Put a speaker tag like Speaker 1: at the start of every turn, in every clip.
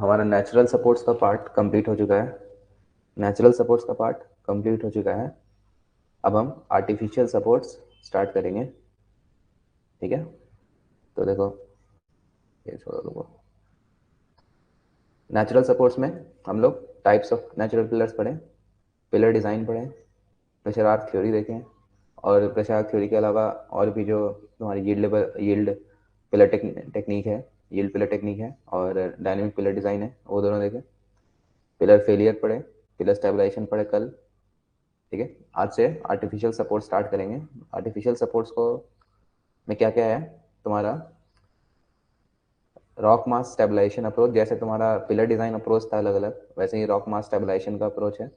Speaker 1: हमारा natural supports का part complete हो चुका है। नेचुरल सपोर्ट्स का पार्ट कंप्लीट हो चुका है। अब हम आर्टिफिशियल सपोर्ट्स स्टार्ट करेंगे। ठीक है, तो देखो, ये छोड़ो लोगों। नेचुरल सपोर्ट्स में हम लोग टाइप्स ऑफ नेचुरल पिलर्स पढ़ें, पिलर डिज़ाइन पढ़ें, प्रेशर आर्क थ्योरी देखें, और प्रेशर आर्क थ्योरी के अलावा और भी जो तुम्हारी यील्ड पिलर टेक्निक है, यील्ड पिलर टेक्निक है, और डायनेमिक पिलर डिज़ाइन है, वो दोनों देखें। पिलर फेलियर पढ़े, पिलर स्टेबलाइजेशन पढ़े कल। ठीक है, आज से आर्टिफिशियल सपोर्ट स्टार्ट करेंगे। आर्टिफिशियल सपोर्ट्स को में क्या क्या है, तुम्हारा रॉक मास स्टेबलाइजेशन अप्रोच, जैसे तुम्हारा पिलर डिज़ाइन अप्रोच था अलग अलग, वैसे ही रॉक मास स्टेबलाइजेशन का अप्रोच है।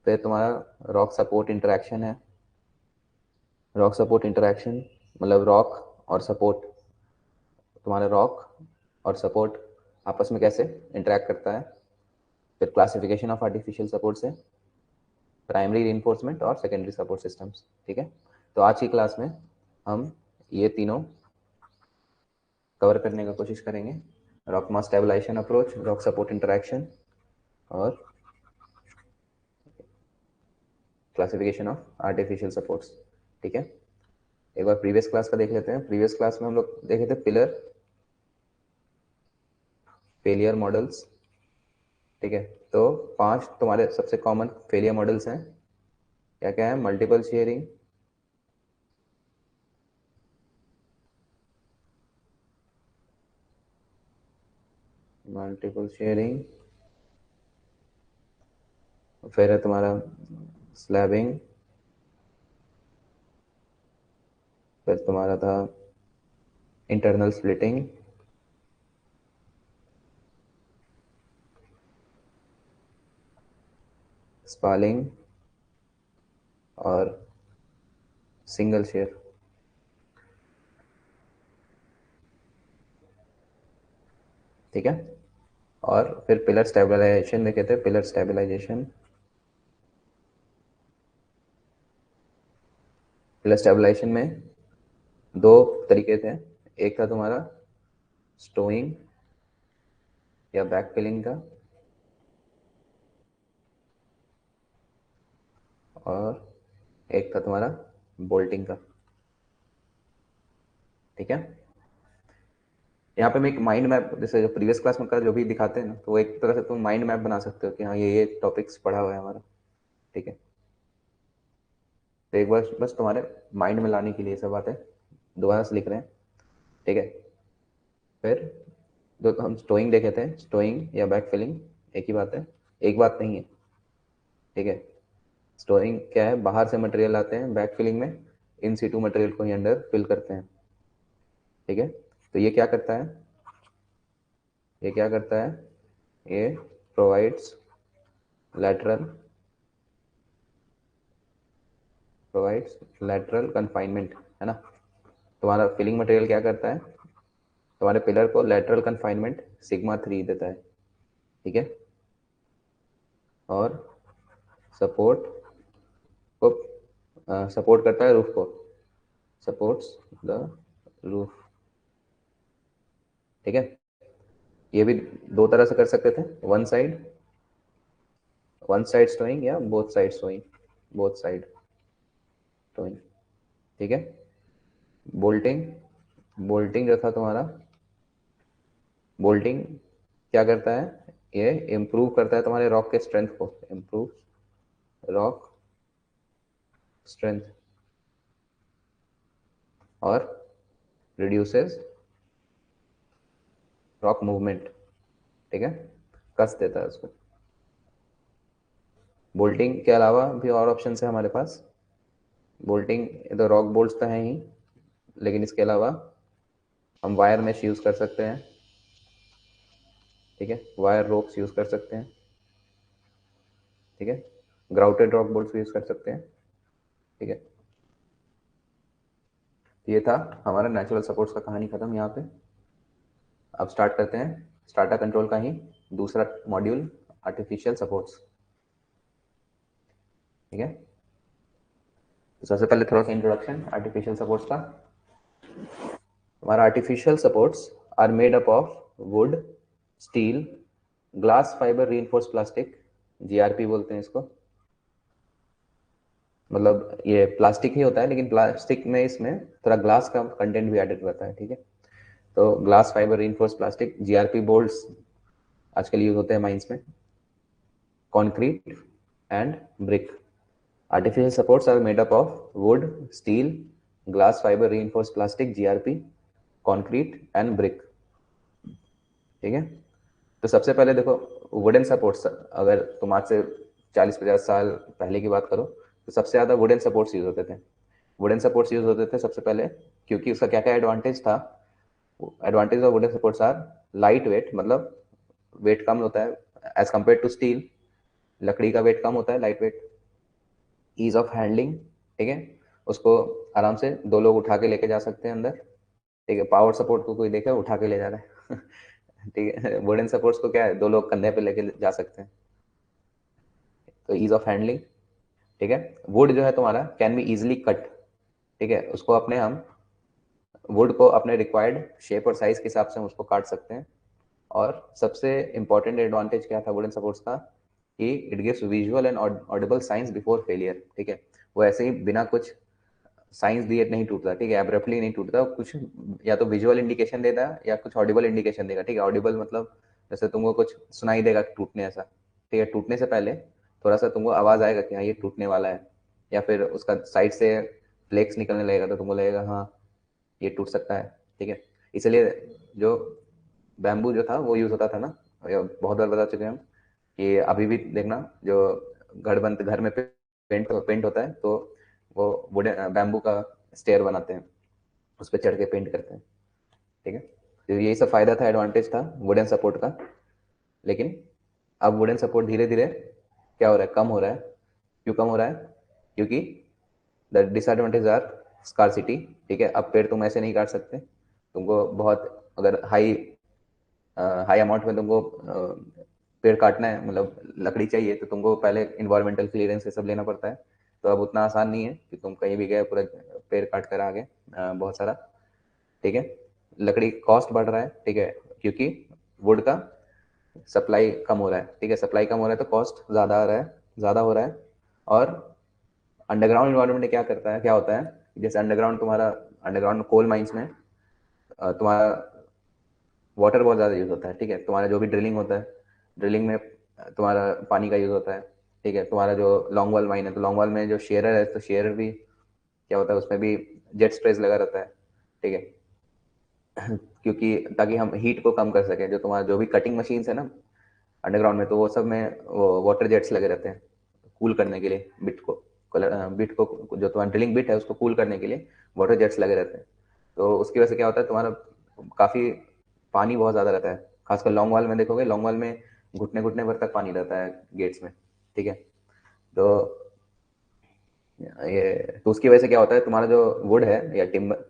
Speaker 1: फिर तुम्हारा रॉक सपोर्ट इंटरेक्शन है। रॉक सपोर्ट इंटरेक्शन मतलब रॉक और सपोर्ट, तुम्हारा रॉक और सपोर्ट आपस में कैसे इंटरेक्ट करता है। फिर क्लासिफिकेशन ऑफ आर्टिफिशियल सपोर्ट है, प्राइमरी रीइंफोर्समेंट और सेकेंडरी सपोर्ट सिस्टम्स। ठीक है, तो आज की क्लास में हम ये तीनों कवर करने का कोशिश करेंगे। Rock mass stabilisation approach, rock support interaction और क्लासिफिकेशन ऑफ आर्टिफिशियल सपोर्ट्स। ठीक है, एक बार प्रीवियस क्लास का देख लेते हैं। प्रीवियस क्लास में हम लोग देखे थे पिलर फेलियर मॉडल्स। ठीक है, तो 5 तुम्हारे सबसे कॉमन फेलियर मॉडल्स हैं। क्या क्या है? मल्टीपल शेयरिंग, मल्टीपल शेयरिंग, फिर है तुम्हारा स्लैबिंग, फिर तुम्हारा था इंटरनल स्प्लिटिंग, स्पालिंग और सिंगल शेयर। ठीक है, और फिर पिलर स्टेबलाइजेशन देखे थे। पिलर स्टेबलाइजेशन, पिलर स्टेबलाइजेशन में 2 तरीके थे। एक था तुम्हारा स्टोइंग या बैक फिलिंग का, और एक था तुम्हारा बोल्टिंग का। ठीक है, यहाँ पे मैं एक माइंड मैप, जैसे जो प्रीवियस क्लास में कर जो भी दिखाते हैं ना, तो एक तरह से तुम माइंड मैप बना सकते हो कि हाँ ये टॉपिक्स पढ़ा हुआ है हमारा। ठीक है, तो एक बार बस तुम्हारे माइंड में लाने के लिए सब बातें दोबारा से लिख रहे हैं। ठीक है, फिर जो हम स्टोइंग देखे थे, स्टोइंग या बैक फिलिंग एक ही बात है, एक बात नहीं है। ठीक है, स्टोइंग क्या है? बाहर से मटेरियल आते हैं, बैक फिलिंग में इन सीटू मटेरियल को ही अंदर फिल करते हैं। ठीक है, तो ये क्या करता है? ये क्या करता है? ये provides lateral provides lateral confinement, है ना। तुम्हारा फिलिंग मटेरियल क्या करता है? तुम्हारे पिलर को लैटरल कन्फाइनमेंट सिग्मा 3 देता है। ठीक है, और सपोर्ट को सपोर्ट करता है रूफ को, सपोर्ट्स द रूफ। ठीक है, ये भी 2 तरह से कर सकते थे, वन साइड स्टोइंग या बोथ साइड स्टोइंग, बोथ साइड स्टोइंग। ठीक है, बोल्टिंग, बोल्टिंग जो था तुम्हारा, बोल्टिंग क्या करता है? ये इम्प्रूव करता है तुम्हारे रॉक के स्ट्रेंथ को, इम्प्रूव रॉक स्ट्रेंथ, और रिड्यूसेस रॉक मूवमेंट। ठीक है, कस देता है उसको। बोल्टिंग के अलावा भी और ऑप्शन है हमारे पास। बोल्टिंग तो रॉक बोल्ट्स तो हैं ही, लेकिन इसके अलावा हम वायर मेश यूज़ कर सकते हैं। ठीक है, वायर रोप्स यूज़ कर सकते हैं। ठीक है, ग्राउटेड रॉक बोल्ट्स यूज़ कर सकते हैं। ठीक है, ये था हमारा नेचुरल सपोर्ट्स का कहानी खत्म यहाँ पे। अब स्टार्ट करते हैं स्टार्टर कंट्रोल का ही दूसरा मॉड्यूल, आर्टिफिशियल सपोर्ट्स। ठीक है, तो सबसे पहले थोड़ा सा इंट्रोडक्शन आर्टिफिशियल सपोर्ट्स का। हमारा artificial supports are made up of wood, steel, glass fibre reinforced plastic, GRP बोलते हैं इसको। मतलब ये प्लास्टिक ही होता है, लेकिन प्लास्टिक में इसमें थोड़ा ग्लास का कंटेंट भी एडेड रहता है, ठीक है। तो glass fibre reinforced plastic, GRP bolts आजकल यूज होते हैं माइंस में। Concrete and brick, artificial supports are made up of wood, steel, glass fibre reinforced plastic, GRP, concrete and brick, ठीक है। तो सबसे पहले देखो, वुडन सपोर्ट्स, अगर तुम आज से 40-50 साल पहले की बात करो तो सबसे ज़्यादा वुडन सपोर्ट्स यूज होते थे। वुडन सपोर्ट्स यूज होते थे सबसे पहले, क्योंकि उसका क्या क्या एडवांटेज था। Advantage of wooden supports are light weight, मतलब वेट कम होता है एज कम्पेयर टू स्टील। लकड़ी का वेट कम होता है, light weight. Ease of handling, ठीक है, उसको आराम से दो लोग उठा के लेके जा सकते हैं अंदर, ठीक है। पावर सपोर्ट को कोई देखे उठा के ले जा रहा है ठीक है, वुडन सपोर्ट्स को क्या है, दो लोग कंधे पे लेके जा सकते हैं। तो ईज ऑफ हैंडलिंग, ठीक है। वुड जो है तुम्हारा कैन बी इजिली कट, ठीक है, उसको अपने हम वुड को अपने रिक्वायर्ड शेप और साइज के हिसाब से हम उसको काट सकते हैं। और सबसे इंपॉर्टेंट एडवांटेज क्या था वुडन सपोर्ट्स का, कि it gives visual and Audible science before failure, ठीक है। वो ऐसे ही बिना कुछ साइंस दिए नहीं टूटता, ठीक है, एब्रप्टली नहीं टूटता कुछ। या तो विजुअल इंडिकेशन देता है या कुछ ऑडिबल इंडिकेशन देगा, ठीक है। ऑडिबल मतलब जैसे तुमको कुछ सुनाई देगा टूटने ऐसा, ठीक है। टूटने से पहले थोड़ा सा तुमको आवाज आएगा कि हाँ ये टूटने वाला है, या फिर उसका साइड से फ्लेक्स निकलने लगेगा तो तुमको लगेगा हाँ ये टूट सकता है, ठीक है। इसलिए जो बैम्बू जो था वो यूज होता था ना, बहुत बार बता चुके हैं हम कि अभी भी देखना, जो घर में पेंट पेंट होता है तो वो वुडन बैम्बू का स्टेयर बनाते हैं, उस पर चढ़ के पेंट करते हैं, ठीक है। तो यही सब फायदा था, एडवांटेज था वुडन सपोर्ट का। लेकिन अब वुडन सपोर्ट धीरे धीरे क्या हो रहा है, कम हो रहा है। क्यों कम हो रहा है? क्योंकि द डिसएडवांटेज आर स्कार्सिटी, ठीक है। अब पेड़ तुम ऐसे नहीं काट सकते, तुमको बहुत अगर हाई हाई अमाउंट में तुमको पेड़ काटना है, मतलब लकड़ी चाहिए, तो तुमको पहले इन्वायरमेंटल क्लियरेंस ये सब लेना पड़ता है। तो अब उतना आसान नहीं है कि तुम कहीं भी गए पूरा पेड़ काट कर आ गए बहुत सारा, ठीक है। लकड़ी कॉस्ट बढ़ रहा है, ठीक है, क्योंकि वुड का सप्लाई कम हो रहा है, ठीक है। सप्लाई कम हो रहा है तो कॉस्ट ज़्यादा आ रहा है, ज़्यादा हो रहा है। और अंडरग्राउंड इन्वायरमेंट क्या करता है, क्या होता है, जैसे अंडरग्राउंड तुम्हारा, अंडरग्राउंड कोल माइंस में तुम्हारा वाटर बहुत ज़्यादा यूज़ होता है, ठीक है। तुम्हारा जो भी ड्रिलिंग होता है, ड्रिलिंग में तुम्हारा पानी का यूज़ होता है, ठीक है। तुम्हारा जो लॉन्ग वॉल माइन है, तो लॉन्ग वॉल में जो शेयरर है, तो शेयरर भी क्या होता है, उसमें भी जेट स्प्रेस लगा रहता है, ठीक है। क्योंकि ताकि हम हीट को कम कर सकें, जो तुम्हारा जो भी कटिंग मशीन्स है ना अंडरग्राउंड में, तो वो सब में वो वाटर जेट्स लगे रहते हैं कूल करने के लिए बिट को। बिट को, जो तुम्हारा ड्रिलिंग बिट है उसको कूल करने के लिए वाटर जेट्स लगे रहते हैं। तो उसकी वजह से क्या होता है, तुम्हारा काफ़ी पानी बहुत ज़्यादा रहता है। खासकर लॉन्ग वॉल में देखोगे, लॉन्ग वॉल में घुटने घुटने भर तक पानी रहता है गेट्स में, ठीक है। तो ये तो उसकी वजह से क्या होता है, तुम्हारा जो वुड है या टिम्बर,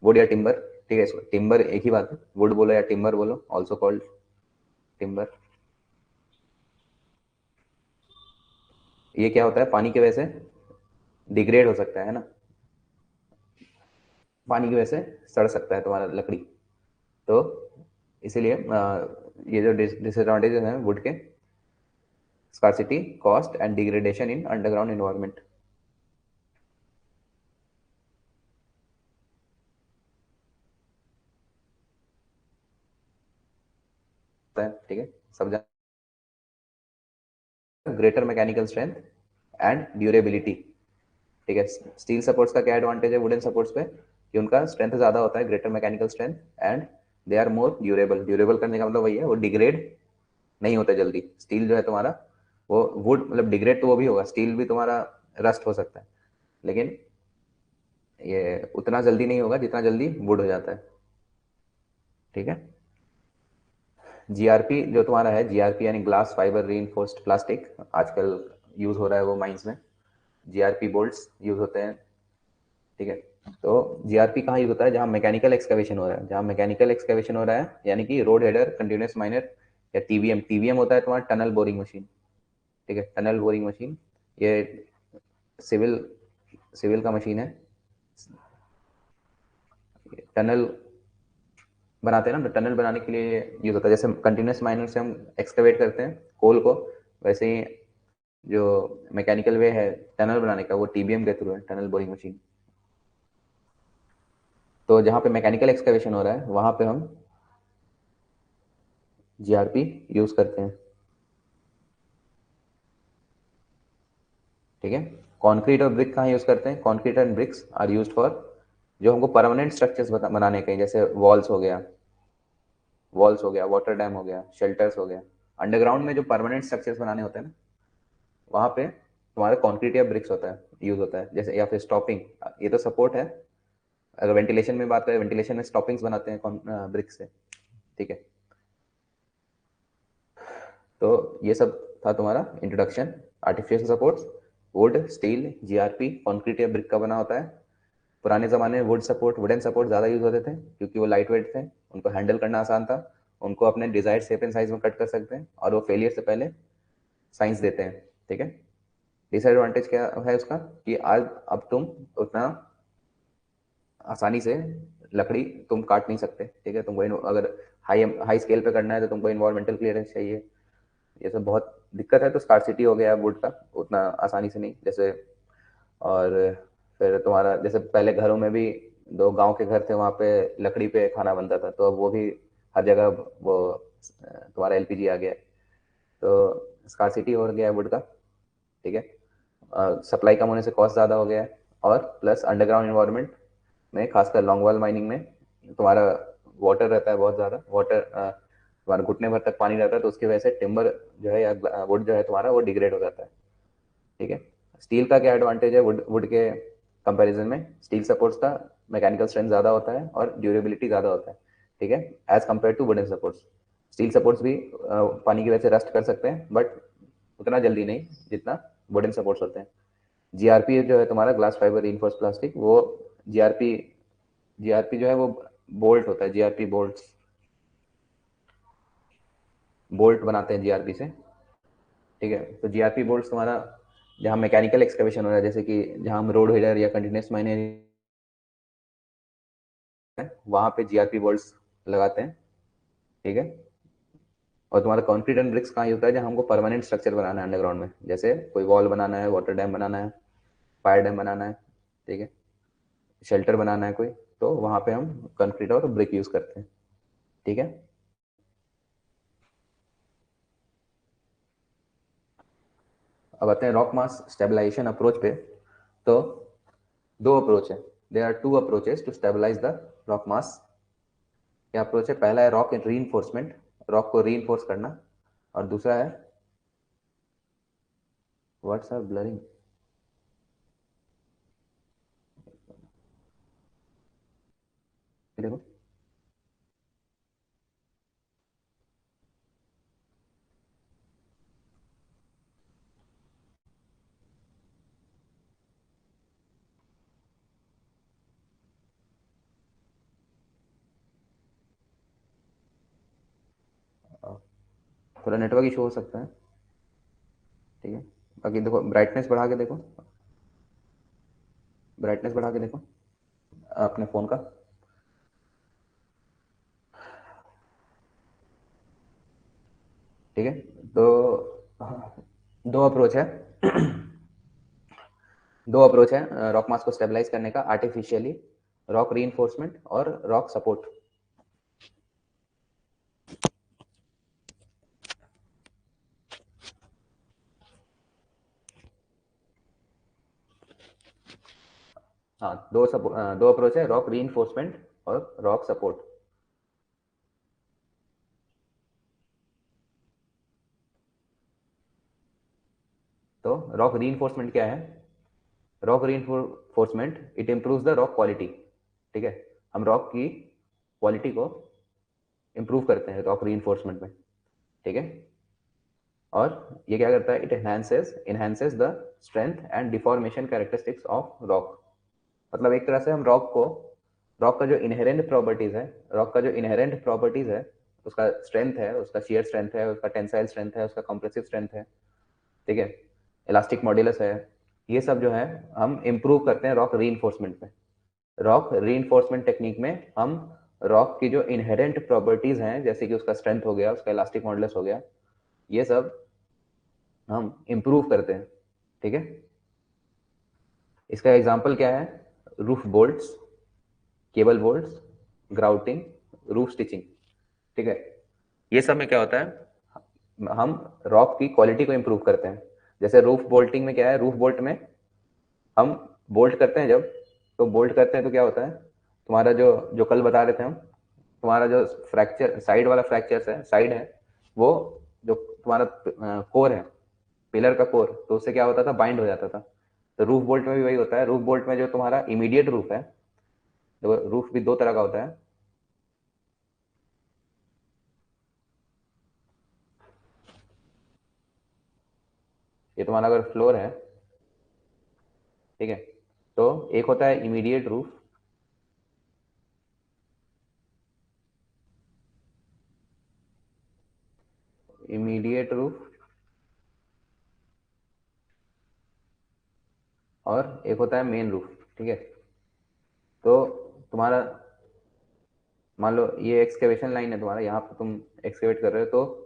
Speaker 1: वुड या टिम्बर, ठीक है, इसको टिम्बर एक ही बात है, वुड बोलो या टिम्बर बोलो, ऑल्सो कॉल्ड टिम्बर। ये क्या होता है, पानी की वजह से डिग्रेड हो सकता है ना, पानी की वजह से सड़ सकता है तुम्हारा लकड़ी। तो इसीलिए ये जो डिसएडवांटेजेस हैं वुड के, scarcity, cost and degradation in underground environment, ठीक है। सब greater mechanical strength and durability, ठीक है। स्टील सपोर्ट्स का क्या एडवांटेज है वुडन सपोर्ट्स पे, कि उनका स्ट्रेंथ ज्यादा होता है, greater mechanical strength, and they are more durable. Durable करने का मतलब वही है, वो डिग्रेड नहीं होता जल्दी। स्टील जो है तुम्हारा, वो वुड मतलब डिग्रेड तो वो भी होगा, स्टील भी तुम्हारा रस्ट हो सकता है, लेकिन ये उतना जल्दी नहीं होगा जितना जल्दी वुड हो जाता है, ठीक है। जीआरपी जो तुम्हारा है, जीआरपी यानी ग्लास फाइबर रीइंफोर्स्ड प्लास्टिक, आजकल यूज हो रहा है वो माइंस में। जीआरपी बोल्ट्स यूज होते हैं, ठीक है। तो जीआरपी कहाँ यूज होता है, जहाँ मैकेनिकल एक्सकवेशन हो रहा है, जहाँ मैकेनिकल एक्सकवेशन हो रहा है, यानी कि रोड हेडर, कंटिन्यूस माइनर, या टीवीएम। टीवीएम होता है तुम्हारा टनल बोरिंग मशीन, ठीक है, टनल बोरिंग मशीन। ये सिविल सिविल का मशीन है, टनल बनाते हैं ना, टनल बनाने के लिए यूज होता है। जैसे कंटिन्यूस माइनर से हम एक्सकवेट करते हैं कोल को, वैसे ही जो मैकेनिकल वे है टनल बनाने का वो टीबीएम के थ्रू है, टनल बोरिंग मशीन। तो जहाँ पे मैकेनिकल एक्सकवेशन हो रहा है वहां पे हम जीआरपी यूज करते हैं। ठीक है। कंक्रीट और ब्रिक कहाँ यूज करते हैं? Concrete and bricks are used for जो हमको परमानेंट स्ट्रक्चर्स बनाने के हैं, जैसे वॉल्स हो गया, वाटर डैम हो गया, शेल्टर्स हो गया। अंडरग्राउंड में जो परमानेंट स्ट्रक्चर्स बनाने होते हैं ना, वहां पे तुम्हारा कंक्रीट या ब्रिक्स होता है, यूज होता है। जैसे या फिर स्टॉपिंग, ये तो सपोर्ट है। अगर वेंटिलेशन में बात करें, वेंटिलेशन में स्टॉपिंग्स बनाते हैं ब्रिक्स से। ठीक है। तो ये सब था तुम्हारा introduction. Artificial supports, would, steel, GRP, concrete या ब्रिक का बना होता है। पुराने ज़माने में वुडन सपोर्ट ज़्यादा यूज होते थे क्योंकि वो लाइट वेट थे, उनको हैंडल करना आसान था, उनको अपने डिजायर्ड शेप एंड साइज में कट कर सकते हैं, और वो फेलियर से पहले साइंस देते हैं। ठीक है। डिसएडवांटेज क्या है उसका कि आज अब तुम उतना आसानी से लकड़ी तुम काट नहीं सकते। ठीक है। तुमको अगर हाई हाई स्केल पे करना है तो तुमको इन्वायरमेंटल क्लियरेंस चाहिए, ये सब बहुत दिक्कत है। तो स्कार्सिटी हो गया वुड का, उतना आसानी से नहीं जैसे। और फिर तुम्हारा जैसे पहले घरों में भी, दो गांव के घर थे वहाँ पे लकड़ी पे खाना बनता था, तो अब वो भी हर जगह वो तुम्हारा एलपीजी आ गया है। तो स्कार्सिटी हो गया है वुड का। ठीक है। सप्लाई कम होने से कॉस्ट ज़्यादा हो गया है, और प्लस अंडरग्राउंड इन्वायरमेंट में, खासकर लॉन्ग वॉल माइनिंग में, तुम्हारा वाटर रहता है बहुत ज़्यादा, वाटर तुम्हारा घुटने भर तक पानी रहता है, तो उसकी वजह से टिम्बर जो है या वुड जो है तुम्हारा वो डिग्रेड हो जाता है। ठीक है। स्टील का क्या एडवांटेज है वुड वुड के कंपैरिजन में? स्टील सपोर्ट्स का मैकेनिकल स्ट्रेंथ ज़्यादा होता है और ड्यूरेबिलिटी ज़्यादा होता है। ठीक है। As compare to wooden supports. Steel supports भी पानी की वजह से रस्ट कर सकते हैं, बट उतना जल्दी नहीं जितना वुडन सपोर्ट्स होते हैं। जीआरपी जो है तुम्हारा, ग्लास फाइबर रिइंफोर्स्ड प्लास्टिक, वो जीआरपी जीआरपी जो है वो बोल्ट होता है, जीआरपी बोल्ट बनाते हैं जीआरपी से। ठीक है। तो जीआरपी बोल्ट तुम्हारा जहाँ मैकेनिकल एक्सकवेशन हो रहा है, जैसे कि जहाँ हम रोड हेडर या कंटिन्यूस माइनर है, वहाँ पे जीआरपी बोल्ट्स लगाते हैं। ठीक है। और तुम्हारा कंक्रीट एंड ब्रिक्स कहाँ होता है? जहाँ हमको परमानेंट स्ट्रक्चर बनाना है अंडरग्राउंड में, जैसे कोई वॉल बनाना है, वाटर डैम बनाना है, फायर डैम बनाना है। ठीक है। शेल्टर बनाना है कोई, तो वहाँ पे हम कंक्रीट और ब्रिक यूज करते हैं। ठीक है। अब आते हैं रॉक मास स्टेबलाइजेशन अप्रोच पे। तो दो अप्रोच है, there are two approaches to stabilise the rock mass. क्या अप्रोच है? पहला है रॉक रीइंफोर्समेंट, रॉक को रीइंफोर्स करना, और दूसरा है व्हाट्स आर ब्लरिंग। देखो, थोड़ा नेटवर्क इशू हो सकता है। ठीक है। बाकी देखो, ब्राइटनेस बढ़ा के देखो, ब्राइटनेस बढ़ा के देखो अपने फ़ोन का। ठीक है। तो दो अप्रोच है दो अप्रोच है रॉक मास को स्टेबलाइज करने का आर्टिफिशियली, रॉक रीइंफोर्समेंट और रॉक सपोर्ट। हाँ, दो अप्रोच है, रॉक रीइंफोर्समेंट और रॉक सपोर्ट। तो रॉक रीइंफोर्समेंट क्या है? Rock reinforcement, it improves the rock quality. ठीक है। हम रॉक की क्वालिटी को इम्प्रूव करते हैं रॉक रीइंफोर्समेंट में। ठीक है। और ये क्या करता है? It enhances the strength and deformation characteristics of rock. मतलब एक तरह से हम रॉक का जो इनहेरेंट प्रॉपर्टीज है, रॉक का जो इनहेरेंट प्रॉपर्टीज है, उसका स्ट्रेंथ है, उसका शियर स्ट्रेंथ है, उसका टेंसाइल स्ट्रेंथ है, उसका कंप्रेसिव स्ट्रेंथ है। ठीक है। इलास्टिक मॉड्यूलस है। ये सब जो है हम इम्प्रूव करते हैं रॉक रीइंफोर्समेंट में। रॉक रीइंफोर्समेंट टेक्निक में हम रॉक की जो इनहेरेंट प्रॉपर्टीज हैं, जैसे कि उसका स्ट्रेंथ हो गया, उसका इलास्टिक मॉडुलस हो गया, ये सब हम इम्प्रूव करते हैं। ठीक है, इसका एग्जाम्पल क्या है? Roof bolts, cable bolts, grouting, roof stitching. ठीक है, ये सब में क्या होता है, हम रॉक की क्वालिटी को इम्प्रूव करते हैं। जैसे रूफ बोल्टिंग में क्या है, रूफ बोल्ट में हम बोल्ट करते हैं जब, तो बोल्ट करते हैं तो क्या होता है, तुम्हारा जो जो कल बता रहे थे हम, तुम्हारा जो फ्रैक्चर, साइड वाला फ्रैक्चर है, साइड है, वो जो तुम्हारा कोर है, पिलर का कोर, तो उससे क्या होता था, बाइंड हो जाता था। तो रूफ बोल्ट में भी वही होता है। रूफ बोल्ट में जो तुम्हारा इमीडिएट रूफ है, तो रूफ भी दो तरह का होता है। ये तुम्हारा अगर फ्लोर है, ठीक है, तो एक होता है इमीडिएट रूफ, इमीडिएट रूफ, और एक होता है मेन रूफ। ठीक है, तो तुम्हारा मान लो ये एक्सकेवेशन लाइन है तुम्हारा, यहाँ पे तुम एक्सकेवेट कर रहे हो, तो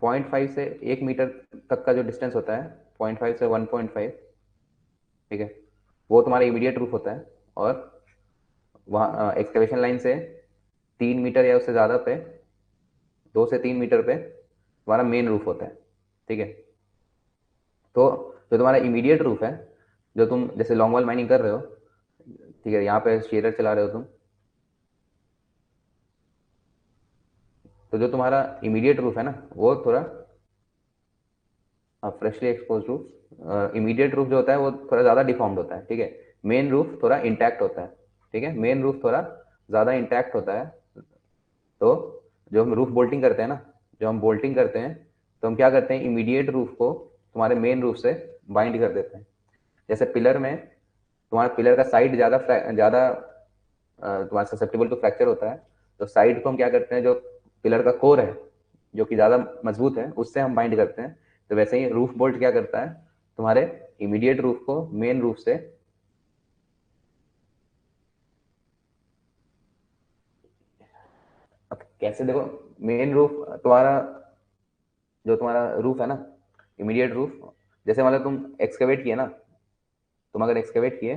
Speaker 1: 0.5 से 1 मीटर तक का जो डिस्टेंस होता है, 0.5 से 1.5, ठीक है, वो तुम्हारा इमीडिएट रूफ होता है। और वहाँ एक्सकेवेशन लाइन से 3 मीटर या उससे ज़्यादा पे, 2 से 3 मीटर पे तुम्हारा मेन रूफ होता है। ठीक है, तो जो तुम्हारा इमीडिएट रूफ है, जो तुम जैसे लॉन्ग वॉल माइनिंग कर रहे हो, ठीक है, यहाँ पे शेयर चला रहे हो तुम, तो जो तुम्हारा इमीडिएट रूफ है ना, वो थोड़ा freshly expose roof, immediate roof जो होता है वो थोड़ा ज़्यादा डिफॉर्म्ड होता है। ठीक है, मेन रूफ थोड़ा इंटैक्ट होता है। ठीक है, मेन रूफ थोड़ा ज़्यादा इंटैक्ट होता है। तो जो हम रूफ बोल्टिंग करते हैं ना, जो हम बोल्टिंग करते हैं, तो हम क्या करते हैं, इमीडिएट रूफ को तुम्हारे मेन रूफ से बाइंड कर देते हैं। जैसे पिलर में तुम्हारा पिलर का साइड ज़्यादा ज़्यादा तुम्हारा ससेप्टेबल टू फ्रैक्चर होता है, तो साइड को हम क्या करते हैं, जो पिलर का कोर है, जो कि ज़्यादा मजबूत है, उससे हम बाइंड करते हैं। तो वैसे ही रूफ बोल्ट क्या करता है, तुम्हारे इमीडिएट रूफ को मेन रूफ से, अब कैसे देखो, मेन रूफ तुम्हारा, जो तुम्हारा रूफ है ना, इमीडिएट रूफ, जैसे मतलब तुम एक्सकेवेट किए ना, तुम अगर एक्सकेवेट किए,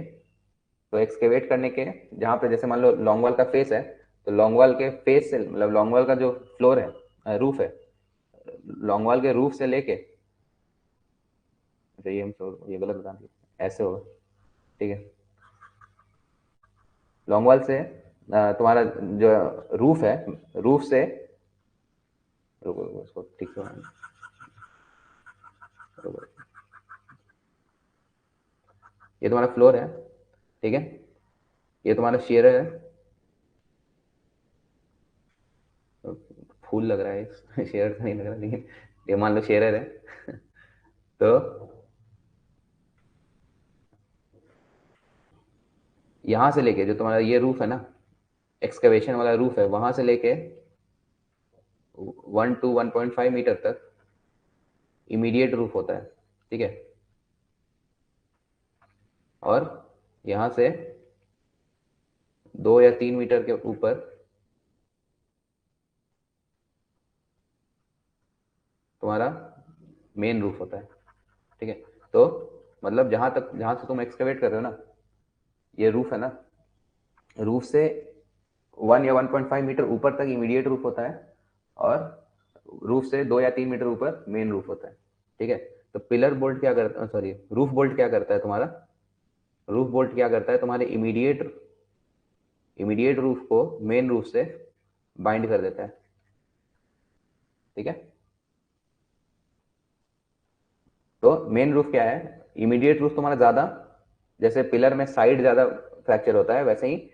Speaker 1: तो एक्सकेवेट करने के जहाँ पे, जैसे मान लो लॉन्ग वॉल का फेस है, तो लॉन्ग वॉल के फेस से, मतलब लॉन्ग वॉल का जो फ्लोर है, रूफ है, लॉन्ग वॉल के रूफ से लेके, अच्छा ये हम ये गलत बता दिए, ऐसे होगा। ठीक है, लॉन्ग वॉल से तुम्हारा जो रूफ है, रूफ से, रुको रुको, इसको ठीक से रुको। ये तुम्हारा फ्लोर है, ठीक है, ये तुम्हारा शेयर है, फूल लग रहा है शेयर तो नहीं लग रहा, लेकिन ये मान लो शेयर है तो यहाँ से लेके जो तुम्हारा ये रूफ है ना, एक्सकवेशन वाला रूफ है, वहां से लेके 1 to 1.5 मीटर तक इमीडिएट रूफ होता है। ठीक है, और यहाँ से 2 या 3 मीटर के ऊपर तुम्हारा मेन रूफ होता है। ठीक है, तो मतलब जहां तक, जहां से तुम एक्सकवेट कर रहे हो ना, ये रूफ है ना, रूफ से 1 या 1.5 मीटर ऊपर तक इमीडिएट रूफ होता है, और रूफ से 2 या 3 मीटर ऊपर मेन रूफ होता है। ठीक है, तो पिलर बोल्ट क्या करता है, सॉरी, रूफ बोल्ट क्या करता है तुम्हारा, रूफ बोल्ट क्या करता है, तुम्हारे इमीडिएट इमीडिएट रूफ को मेन रूफ से बाइंड कर देता है। ठीक है, तो मेन रूफ क्या है, इमीडिएट रूफ तुम्हारा ज्यादा, जैसे पिलर में साइड ज्यादा फ्रैक्चर होता है, वैसे ही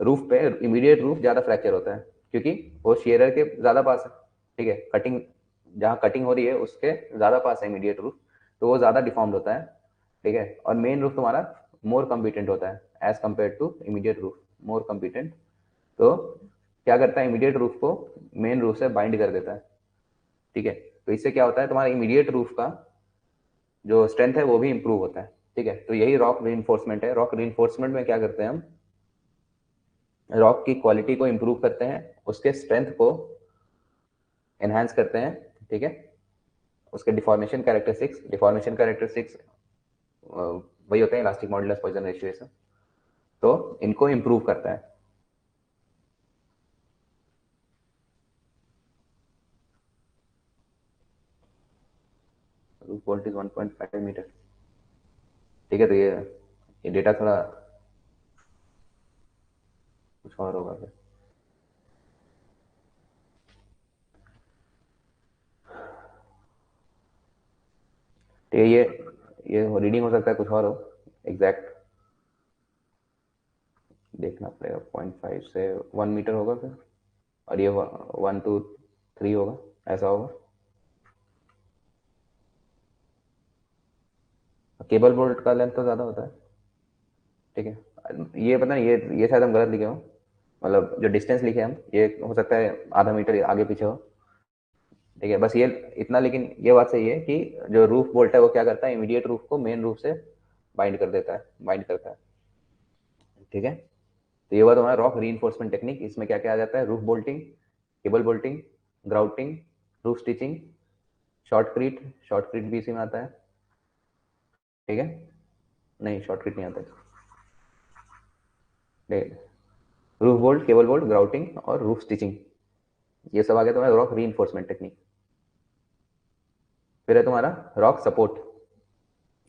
Speaker 1: रूफ पे इमीडिएट रूफ ज्यादा फ्रैक्चर होता है, क्योंकि वो शेयरर के ज्यादा पास है। ठीक है, कटिंग, जहाँ कटिंग हो रही है उसके ज्यादा पास है इमीडिएट रूफ, तो वो ज्यादा डिफॉर्म्ड होता है। ठीक है, और मेन रूफ तुम्हारा मोर कम्पिटेंट होता है as compare to immediate roof, more competent. तो क्या करता है, इमीडिएट रूफ को मेन रूफ से बाइंड कर देता है। ठीक है, तो इससे क्या होता है, तुम्हारा इमीडिएट रूफ का जो स्ट्रेंथ है वो भी इंप्रूव होता है। ठीक है, तो यही रॉक रीइंफोर्समेंट है। रॉक रीइंफोर्समेंट में क्या करते हैं हम, रॉक की क्वालिटी को इम्प्रूव करते हैं, उसके स्ट्रेंथ को एनहांस करते हैं, ठीक है, उसके डिफॉर्मेशन कैरेक्टरिस्टिक्स वही होते हैं, इलास्टिक मॉडुलस, पॉइसन रेशियो, ये सब, तो इनको इम्प्रूव करता है। रूफ बोल्ट इज 1.5 मीटर, ठीक है, तो ये डेटा थोड़ा कुछ और होगा फिर। ठीक है, ये रीडिंग हो सकता है कुछ और हो, एग्जैक्ट देखना पड़ेगा। 0.5 से 1 मीटर होगा फिर, और ये 1 to 3 होगा, ऐसा होगा। केबल बोल्ट का लेंथ तो ज़्यादा होता है, ठीक है। ये पता नहीं, ये शायद हम गलत लिखे हो, मतलब जो डिस्टेंस लिखे हम, ये हो सकता है आधा मीटर आगे पीछे हो, ठीक है, बस ये इतना। लेकिन ये बात सही है कि जो रूफ बोल्ट है वो क्या करता है, इमीडिएट रूफ को मेन रूफ से बाइंड कर देता है, बाइंड करता है, ठीक है। तो ये बात हमारा रॉक रीइंफोर्समेंट टेक्निक। इसमें क्या क्या आ जाता है, roof bolting, cable bolting, grouting, roof stitching, shotcrete, shotcrete भी इसी में आता है, ठीक है। नहीं, शॉर्टक्रीट नहीं आता है, roof bolt, cable bolt, grouting और रूफ स्टिचिंग, ये सब आ गया तुम्हारा रॉक रीइंफोर्समेंट टेक्निक। फिर है तुम्हारा रॉक सपोर्ट।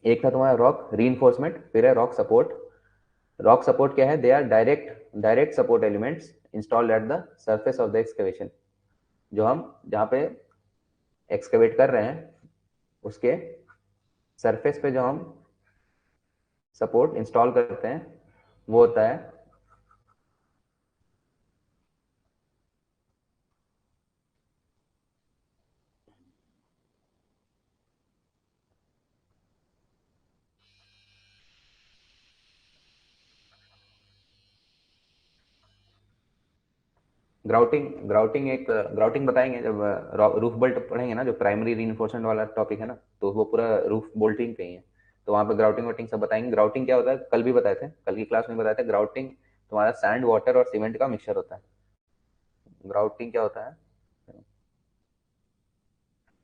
Speaker 1: एक था तुम्हारा रॉक रीइंफोर्समेंट, फिर है रॉक सपोर्ट। रॉक सपोर्ट क्या है, they are direct support elements installed at the surface of the excavation. जो हम जहाँ पे एक्सकेवेट कर रहे हैं उसके सरफेस पे जो हम सपोर्ट इंस्टॉल करते हैं वो होता है ग्राउटिंग। ग्राउटिंग बताएंगे जब रूफ बोल्ट पढ़ेंगे ना, जो प्राइमरी रीइंफोर्समेंट वाला टॉपिक है ना, तो वो पूरा रूफ बोल्टिंग पे ही है, तो वहाँ पे ग्राउटिंग वाउटिंग सब बताएंगे। ग्राउटिंग क्या होता है, कल भी बताए थे, कल की क्लास में बताए थे। ग्राउटिंग तुम्हारा सैंड, वाटर और सीमेंट का मिक्सचर होता है। ग्राउटिंग क्या होता है,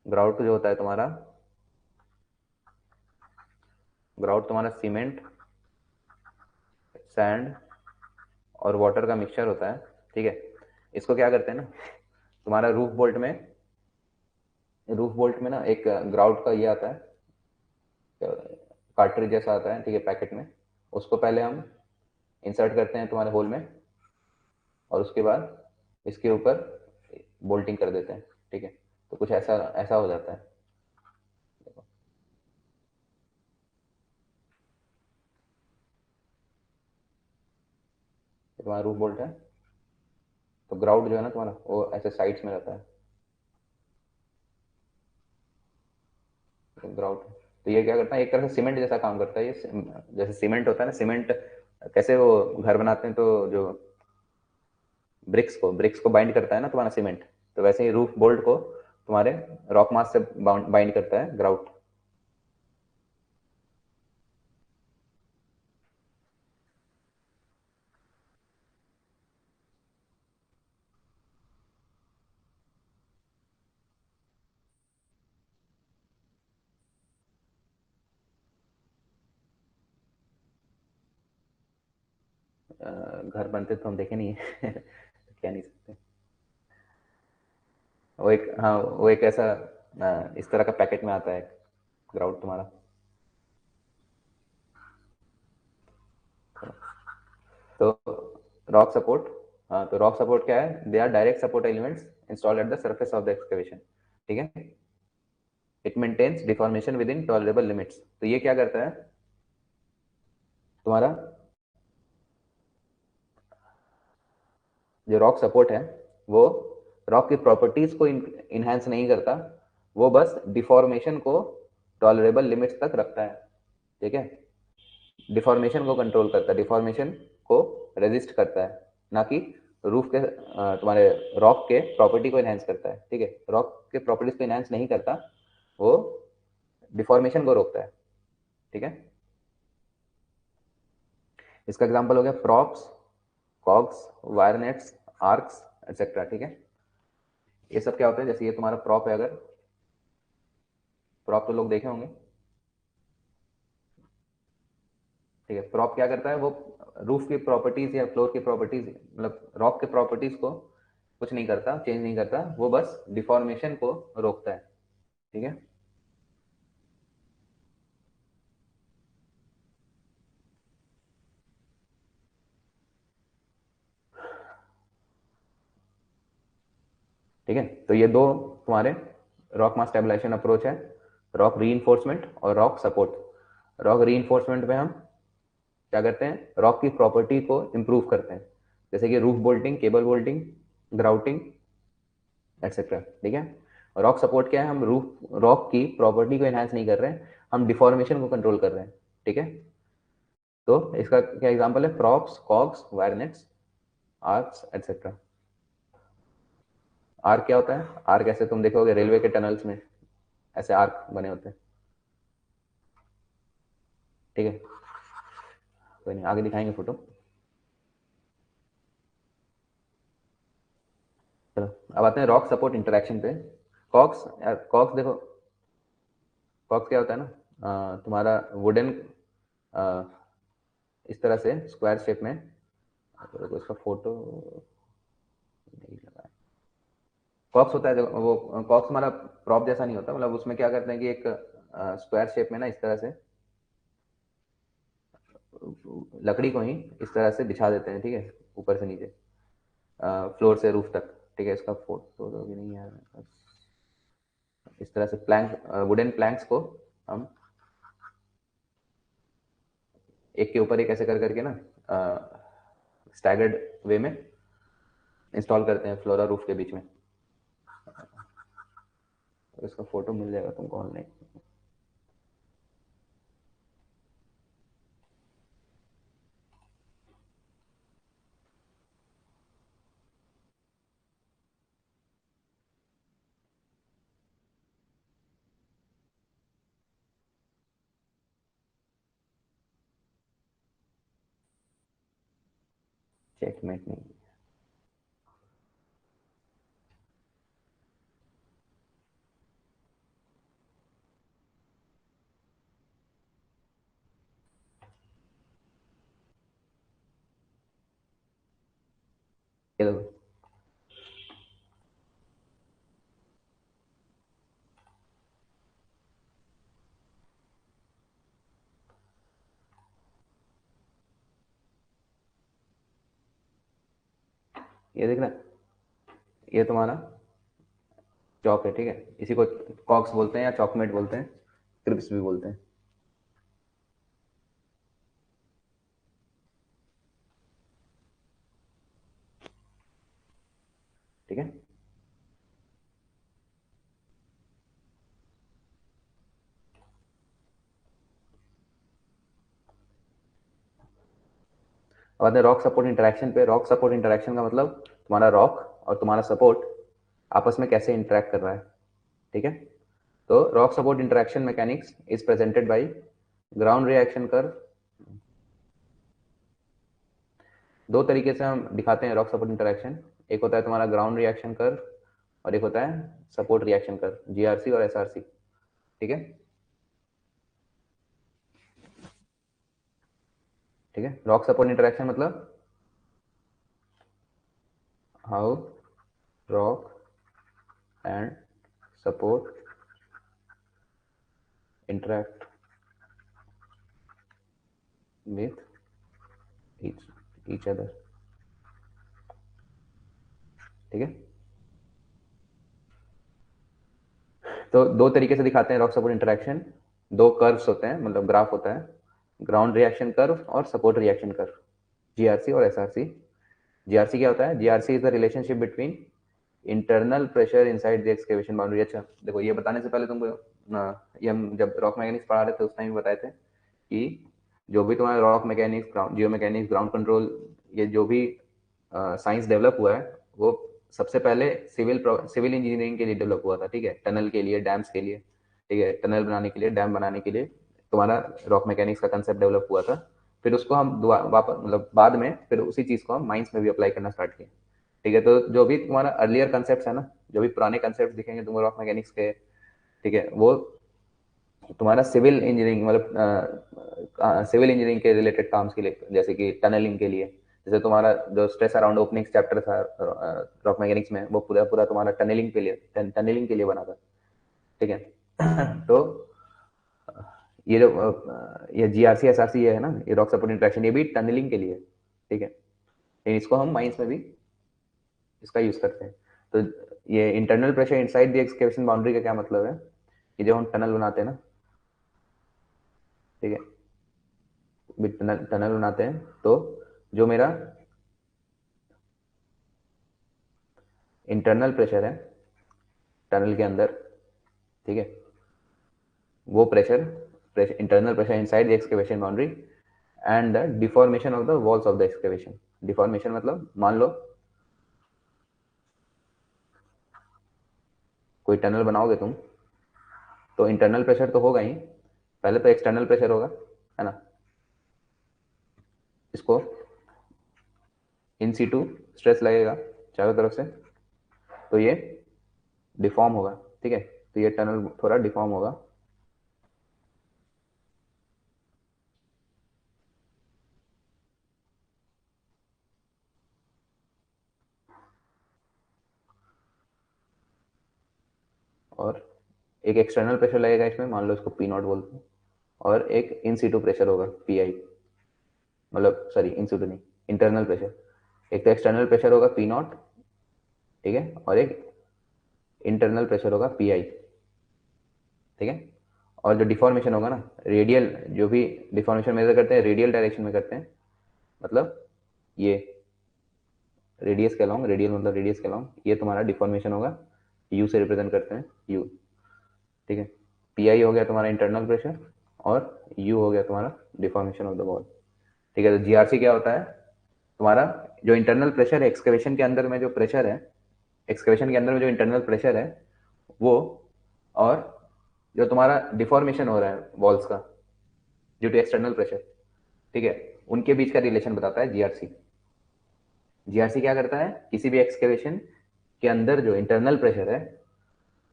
Speaker 1: ग्राउट जो होता है तुम्हारा, ग्राउट तुम्हारा सीमेंट, सैंड और वाटर का मिक्सचर होता है, ठीक है। इसको क्या करते हैं ना, तुम्हारा रूफ बोल्ट में ना एक ग्राउट का ये आता है, कार्ट्रिज जैसा आता है, ठीक है, पैकेट में। उसको पहले हम इंसर्ट करते हैं तुम्हारे होल में, और उसके बाद इसके ऊपर बोल्टिंग कर देते हैं, ठीक है। तो कुछ ऐसा ऐसा हो जाता है, देखो। ये तुम्हारा रूफ बोल्ट है, तो ग्राउट जो है ना तुम्हारा, वो ऐसे साइड्स में रहता है, ग्राउट। तो ये क्या करता है, एक तरह से सीमेंट जैसा काम करता है ये। जैसे सीमेंट होता है ना, सीमेंट कैसे वो घर बनाते हैं, तो जो ब्रिक्स को बाइंड करता है ना तुम्हारा सीमेंट, तो वैसे ही रूफ बोल्ट को तुम्हारे रॉक मास से बाइंड करता है ग्राउट। घर बनते तो हम देखे नहीं है तो कह नहीं सकते। वो एक, हाँ, वो एक ऐसा इस तरह का पैकेट में आता है ग्राउट तुम्हारा। तो रॉक सपोर्ट, हाँ, तो रॉक सपोर्ट क्या है, they are direct support elements installed at the surface of the excavation, ठीक है। It maintains deformation with in tolerable limits. तो ये क्या करता है, तुम्हारा जो रॉक सपोर्ट है वो रॉक की प्रॉपर्टीज को इनहेंस नहीं करता, वो बस डिफॉर्मेशन को टॉलरेबल लिमिट्स तक रखता है, ठीक है। डिफॉर्मेशन को कंट्रोल करता है, डिफॉर्मेशन को रेजिस्ट करता है, ना कि रूफ के तुम्हारे रॉक के प्रॉपर्टी को इनहेंस करता है, ठीक है। रॉक के प्रॉपर्टीज को इनहेंस नहीं करता, वो डिफॉर्मेशन को रोकता है, ठीक है। इसका एग्जांपल हो गया props, COGS, wire nets, arcs etcetera. ठीक है, ये सब क्या होता है, जैसे ये तुम्हारा प्रॉप है, अगर प्रॉप तो लोग देखे होंगे। ठीक है, प्रॉप क्या करता है, वो रूफ की प्रॉपर्टीज या फ्लोर की प्रॉपर्टीज, मतलब रॉक के प्रॉपर्टीज को कुछ नहीं करता, चेंज नहीं करता, वो बस डिफॉर्मेशन को रोकता है। ठीक है, ठीक है, तो ये दो तुम्हारे रॉक मास स्टेबलाइजेशन अप्रोच है, रॉक री और रॉक सपोर्ट। रॉक री में हम क्या करते हैं, रॉक की प्रॉपर्टी को इंप्रूव करते हैं, जैसे कि roof bolting, cable bolting, grouting etcetera. ठीक है, रॉक सपोर्ट क्या है, हम रूफ रॉक की प्रॉपर्टी को एनहांस नहीं कर रहे हैं, हम डिफॉर्मेशन को कंट्रोल कर रहे हैं। ठीक है, तो इसका क्या एग्जांपल है, props, cogs, wire nets, arches etcetera. Arch क्या होता है, आर्क ऐसे तुम देखोगे रेलवे के टनल्स में ऐसे आर्क बने होते हैं। ठीक है, कोई नहीं, आगे दिखाएंगे फोटो। चलो, अब आते हैं रॉक सपोर्ट इंटरेक्शन पे। कॉक्स, कॉक्स देखो, कॉक्स क्या होता है ना, तुम्हारा वुडन, इस तरह से स्क्वायर शेप में, तो इसका फोटो नहीं लगा। कॉक्स होता है जो वो, कॉक्स हमारा प्रॉप जैसा नहीं होता, मतलब उसमें क्या करते हैं कि एक स्क्वायर शेप में ना इस तरह से लकड़ी को ही इस तरह से बिछा देते हैं। ठीक है, ऊपर से नीचे, फ्लोर से रूफ तक। ठीक है, इसका फोटो तो अभी नहीं है। इस तरह से प्लैंक, वुडन प्लैंक्स को हम एक के ऊपर एक ऐसे कर करके ना स्टैगर्ड वे में इंस्टॉल करते हैं फ्लोरा रूफ के बीच में। तो इसका फोटो मिल जाएगा तुमको ऑनलाइन। चेकमेट नहीं, ये देखो, ये देख रहा है? ये तुम्हारा चॉक है। ठीक है, इसी को कॉक्स बोलते हैं या चॉकमेट बोलते हैं, क्रिप्स भी बोलते हैं। ठीक है, अब आते हैं रॉक सपोर्ट इंटरेक्शन पे। रॉक सपोर्ट इंटरेक्शन का मतलब तुम्हारा रॉक और तुम्हारा सपोर्ट आपस में कैसे इंटरेक्ट कर रहा है। ठीक है, तो rock support interaction mechanics is presented by ground reaction curve. दो तरीके से हम दिखाते हैं रॉक सपोर्ट इंटरेक्शन, एक होता है तुम्हारा ग्राउंड रिएक्शन कर्व और एक होता है सपोर्ट रिएक्शन कर्व, जीआरसी और एसआरसी। ठीक है, ठीक है, रॉक सपोर्ट इंटरेक्शन मतलब how rock and support interact with each each other। ठीक है, तो दो तरीके से दिखाते हैं रॉक सपोर्ट इंटरेक्शन। दो कर्व्स होते हैं, मतलब ग्राफ होता है, ग्राउंड रिएक्शन कर्व और सपोर्ट रिएक्शन कर्व, जीआरसी और एसआरसी। जीआरसी क्या होता है, GRC is the relationship between internal pressure inside the excavation boundary. अच्छा देखो, ये बताने से पहले तुमको ये हम जब रॉक मैकेनिक्स पढ़ा रहे थे उस टाइम बताए थे कि जो भी तुम्हारा रॉक मैकेनिक्स, जियो मैकेनिक्स, ग्राउंड कंट्रोल, ये जो भी साइंस डेवलप हुआ है वो सबसे पहले सिविल इंजीनियरिंग के लिए डेवलप हुआ था। ठीक है, टनल के लिए, डैम्स के लिए। ठीक है, टनल बनाने के लिए, डैम बनाने के लिए तुम्हारा रॉक मैकेनिक्स का कंसेप्ट डेवलप हुआ था। फिर उसको हम वापस मतलब बाद में फिर उसी चीज को हम माइंस में भी अप्लाई करना स्टार्ट किए। ठीक है, तो जो भी तुम्हारा अर्लियर कंसेप्ट है ना, जो भी पुराने कंसेप्ट दिखेंगे तुम्हारे रॉक मैकेनिक्स के, ठीक है, वो तुम्हारा सिविल इंजीनियरिंग मतलब सिविल इंजीनियरिंग के रिलेटेड काम के लिए, जैसे कि टनलिंग के लिए, जैसे तुम्हारा जो स्ट्रेस अराउंड ओपनिंग चैप्टर था रॉक मैकेनिक्स में, वो पूरा पूरा तुम्हारा टनलिंग के लिए बना था। ठीक है तो ये जो ये जीआरसी एसआरसी है ना, ये रॉक सपोर्ट इंटरेक्शन, ये भी टनलिंग के लिए। ठीक है, लेकिन इसको हम माइंस में भी इसका यूज करते हैं। तो ये internal pressure inside the excavation boundary का क्या मतलब है कि जब हम टनल बनाते हैं ना, ठीक है, टनल टनल बनाते हैं तो जो मेरा इंटरनल प्रेशर है टनल के अंदर, ठीक है, वो pressure internal pressure inside the excavation boundary and the deformation of the walls of the excavation. Deformation मतलब मान लो कोई टनल बनाओगे तुम, तो इंटरनल प्रेशर तो होगा ही, पहले तो एक्सटर्नल प्रेशर होगा, है ना, इसको इन सीटू स्ट्रेस लगेगा चारों तरफ से, तो ये डिफॉर्म होगा। ठीक है, तो ये टनल थोड़ा डिफॉर्म होगा। और एक एक्सटर्नल प्रेशर लगेगा इसमें, मान लो इसको पी नॉट बोलते हैं, और एक इन सीटू प्रेशर होगा पी आई, मतलब सॉरी इन सीटू नहीं, इंटरनल प्रेशर। एक तो एक्सटर्नल प्रेशर होगा पी नॉट, ठीक है, और एक इंटरनल प्रेशर होगा पी आई। ठीक है, और जो डिफॉर्मेशन होगा ना, रेडियल, जो भी डिफॉर्मेशन मेजर करते हैं रेडियल डायरेक्शन में करते हैं, मतलब ये रेडियस के अलॉन्ग, रेडियल मतलब रेडियस के अलॉन्ग, ये तुम्हारा डिफॉर्मेशन होगा, यू से रिप्रेजेंट करते हैं यू। ठीक है, पी आई हो गया तुम्हारा इंटरनल प्रेशर, और यू हो गया तुम्हारा डिफॉर्मेशन ऑफ द वॉल। ठीक है, तो जीआरसी क्या होता है, तुम्हारा जो इंटरनल प्रेशर है एक्सकेवेशन के अंदर में, जो प्रेशर है एक्सकेवेशन के अंदर में, जो इंटरनल प्रेशर है वो, और जो तुम्हारा डिफॉर्मेशन हो रहा है वॉल्स का ड्यू टू एक्सटर्नल प्रेशर, ठीक है, उनके बीच का रिलेशन बताता है जीआरसी। जीआरसी क्या करता है, किसी भी एक्सकेवेशन के अंदर जो इंटरनल प्रेशर है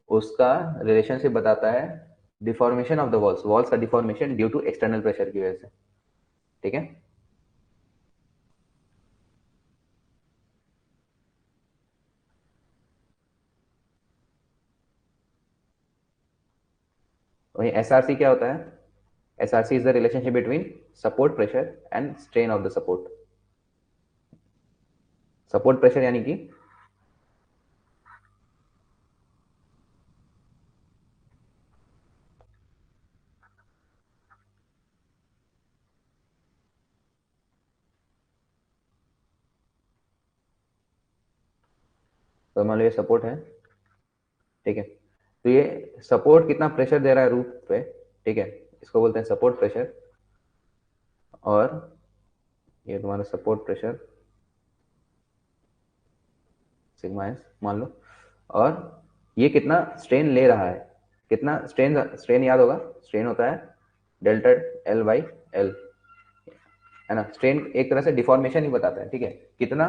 Speaker 1: उसका रिलेशनशिप बताता है deformation of the walls, walls का deformation due to external pressure की वजह से। ठीक है, वही एसआरसी क्या होता है, SRC is the relationship between support pressure and strain of the support. Support pressure यानी कि तो मान लो ये सपोर्ट है, ठीक है, तो ये सपोर्ट कितना प्रेशर दे रहा है रूफ पे, ठीक है, इसको बोलते हैं सपोर्ट प्रेशर। और ये तुम्हारा सपोर्ट प्रेशर सिग्मा एस मान लो, और ये कितना स्ट्रेन ले रहा है, कितना स्ट्रेन, स्ट्रेन याद होगा, स्ट्रेन होता है डेल्टा एल बाई एल, है ना। स्ट्रेन एक तरह से डिफॉर्मेशन ही बताता है, ठीक है, कितना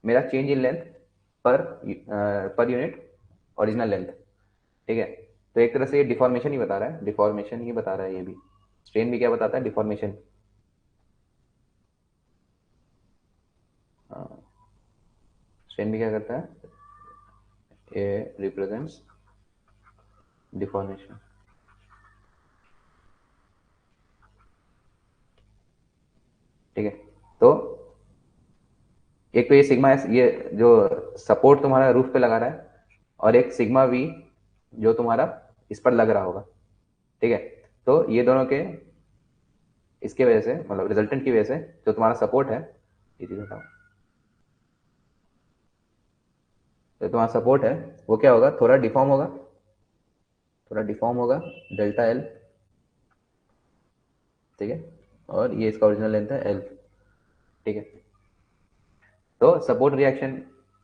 Speaker 1: मेरा चेंज इन लेंथ पर पर यूनिट ओरिजिनल लेंथ। ठीक है, तो एक तरह से ये डिफॉर्मेशन ही बता रहा है, डिफॉर्मेशन ही बता रहा है ये भी। स्ट्रेन भी क्या बताता है, डिफॉर्मेशन। स्ट्रेन भी क्या करता है, ये रिप्रेजेंट्स डिफॉर्मेशन। ठीक है, तो एक तो ये सिग्मा एस, ये जो सपोर्ट तुम्हारा रूफ पे लगा रहा है, और एक सिग्मा वी जो तुम्हारा इस पर लग रहा होगा। ठीक है, तो ये दोनों के इसके वजह से, मतलब रिजल्टेंट की वजह से, जो तुम्हारा सपोर्ट है, ये चीज बताओ, जो तुम्हारा सपोर्ट है वो क्या होगा, थोड़ा डिफॉर्म होगा, थोड़ा डिफॉर्म होगा, डेल्टा एल। ठीक है, और ये इसका ओरिजिनल लेंथ है एल। ठीक है, तो सपोर्ट रिएक्शन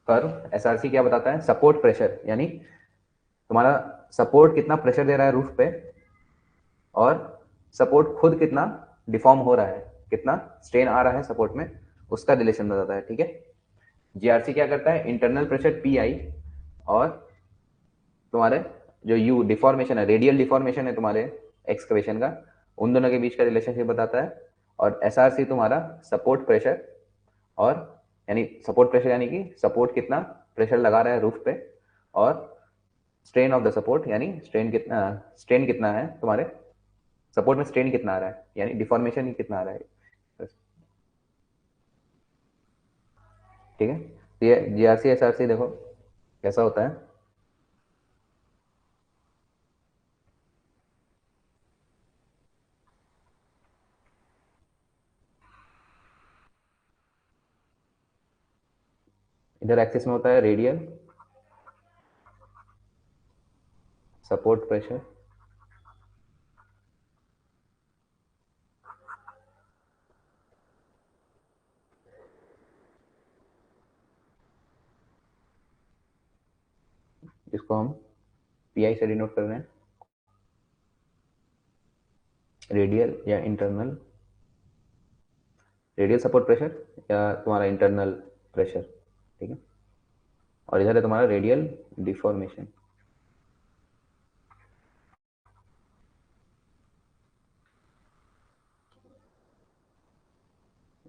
Speaker 1: कर्व एसआरसी क्या बताता है, सपोर्ट प्रेशर यानी तुम्हारा सपोर्ट कितना प्रेशर दे रहा है रूफ पे, और सपोर्ट खुद कितना डिफॉर्म हो रहा है। कितना स्ट्रेन आ रहा है सपोर्ट में, उसका रिलेशन बताता है, ठीक है। जीआरसी क्या करता है, इंटरनल प्रेशर पी आई और तुम्हारे जो यू डिफॉर्मेशन है, रेडियल डिफॉर्मेशन है तुम्हारे एक्सकवेशन का, उन दोनों के बीच का रिलेशनशिप बताता है। और एसआरसी तुम्हारा सपोर्ट प्रेशर, और यानी सपोर्ट प्रेशर यानी कि सपोर्ट कितना प्रेशर लगा रहा है रूफ पे, और स्ट्रेन ऑफ द सपोर्ट यानी स्ट्रेन कितना है तुम्हारे सपोर्ट में, स्ट्रेन कितना आ रहा है यानी डिफॉर्मेशन कितना आ रहा है, ठीक है। तो ये जीआरसी एसआरसी देखो कैसा होता है। इधर एक्सिस में होता है रेडियल सपोर्ट प्रेशर, जिसको हम पीआई से डिनोट कर रहे हैं, रेडियल या इंटरनल, रेडियल सपोर्ट प्रेशर या तुम्हारा इंटरनल प्रेशर, ठीक है। और इधर है तुम्हारा रेडियल डिफॉर्मेशन,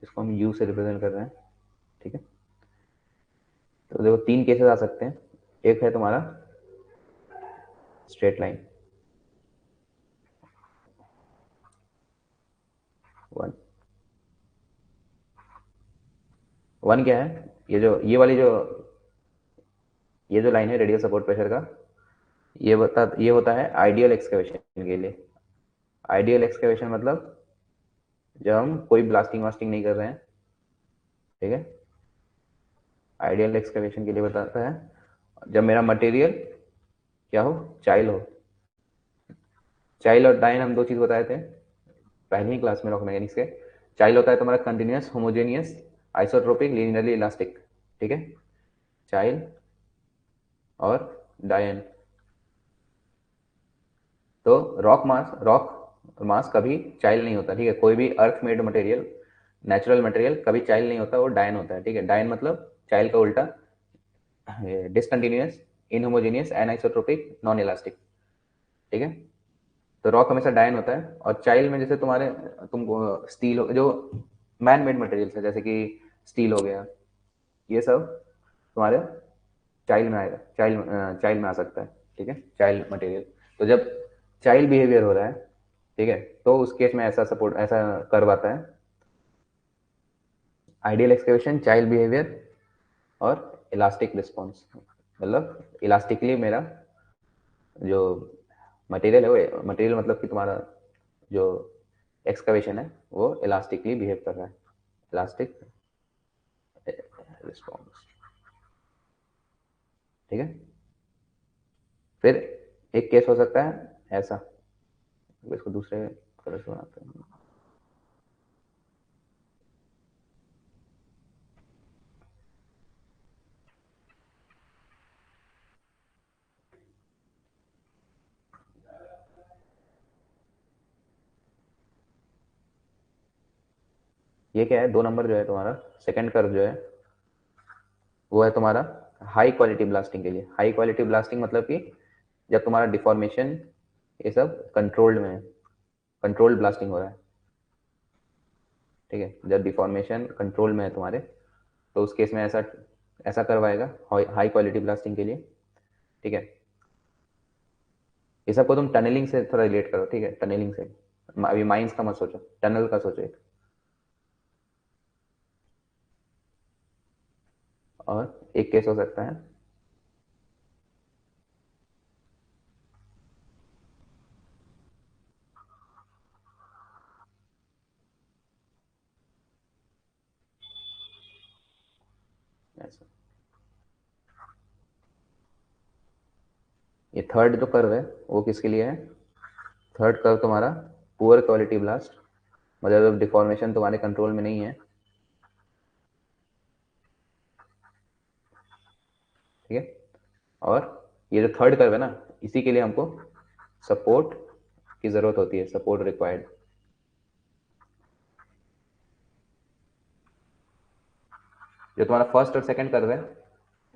Speaker 1: इसको हम यू से रिप्रेजेंट कर रहे हैं, ठीक है। तो देखो तीन केसेस आ सकते हैं। एक है तुम्हारा स्ट्रेट लाइन, वन, वन क्या है, ये जो लाइन है रेडियल सपोर्ट प्रेशर का, ये होता है आइडियल एक्सकवेशन के लिए। आइडियल एक्सकवेशन मतलब जब हम कोई ब्लास्टिंग वास्टिंग नहीं कर रहे हैं, ठीक है। आइडियल एक्सकवेशन के लिए बताता है जब मेरा मटेरियल क्या हो, चाइल हो। चाइल और डाइन हम दो चीज बताए थे पहली ही क्लास में रॉक मैकेनिक्स के। चाइल होता है तुम्हारा continuous homogeneous isotropic linearly elastic, ठीक है। चाइल और डायन। तो रॉक मास कभी चाइल नहीं होता, ठीक है। कोई भी अर्थ मेड मटेरियल, नेचुरल मटेरियल कभी चाइल नहीं होता, वो डायन होता है, ठीक है। डायन मतलब चाइल का उल्टा, डिसकंटिन्यूस इनहोमोजेनियस एनआइसोट्रोपिक नॉन इलास्टिक, ठीक है। तो रॉक हमेशा डायन होता है। और चाइल्ड में जैसे तुम्हारे तुमको स्टील जो मैन मेड मटेरियल्स है जैसे कि स्टील हो गया, ये सब तुम्हारे चाइल्ड में आएगा, चाइल्ड में आ सकता है, ठीक है, चाइल्ड मटेरियल। तो जब चाइल्ड बिहेवियर हो रहा है, ठीक है, तो उस केस में ऐसा कर्व आता है, आइडियल एक्सकेवेशन, चाइल्ड बिहेवियर और इलास्टिक रिस्पॉन्स। मतलब इलास्टिकली मेरा जो मटेरियल है, वो मटेरियल मतलब कि तुम्हारा जो एक्सकवेशन है वो इलास्टिकली बिहेव कर रहा है, इलास्टिक रिस्पॉन्स, ठीक है। फिर एक केस हो सकता है ऐसा, इसको दूसरे कलर से बनाते हैं। ये क्या है, 2 नंबर जो है तुम्हारा सेकंड कर्व जो है वो है तुम्हारा हाई क्वालिटी ब्लास्टिंग के लिए। हाई क्वालिटी ब्लास्टिंग मतलब कि जब तुम्हारा डिफॉर्मेशन ये सब कंट्रोल्ड में है, कंट्रोल्ड ब्लास्टिंग हो रहा है, ठीक है। जब डिफॉर्मेशन कंट्रोल में है तुम्हारे, तो उस केस में ऐसा ऐसा करवाएगा हाई क्वालिटी ब्लास्टिंग के लिए, ठीक है। ये सबको तुम टनलिंग से थोड़ा रिलेट करो, ठीक है, टनलिंग से। अभी माइंस का मत सोचो, टनल का सोचो एक। और एक केस हो सकता है ऐसा। ये थर्ड जो कर्व है वो किसके लिए है, थर्ड कर्व तुम्हारा पुअर क्वालिटी ब्लास्ट, मतलब जब डिफॉर्मेशन तुम्हारे कंट्रोल में नहीं है, ठीक है। और ये जो थर्ड कर्व है ना, इसी के लिए हमको सपोर्ट की जरूरत होती है, सपोर्ट रिक्वायर्ड, जो तुम्हारा फर्स्ट और सेकंड कर्व है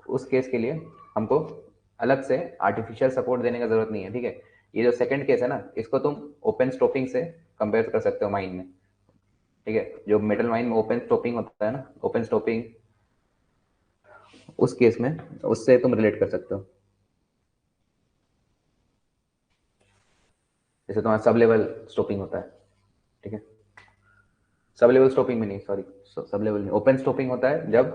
Speaker 1: उस केस के लिए हमको अलग से आर्टिफिशियल सपोर्ट देने का जरूरत नहीं है, ठीक है। ये जो सेकंड केस है ना, इसको तुम ओपन स्टोपिंग से कंपेयर कर सकते हो माइन में, ठीक है। जो मेटल माइन में ओपन स्टोपिंग होता है ना, ओपन स्टोपिंग, उस केस में उससे तुम रिलेट कर सकते हो। जैसे तुम्हारा सब लेवल स्टोपिंग होता है, ठीक है। सब लेवल स्टोपिंग में नहीं, सॉरी, सब लेवल नहीं, ओपन स्टोपिंग होता है जब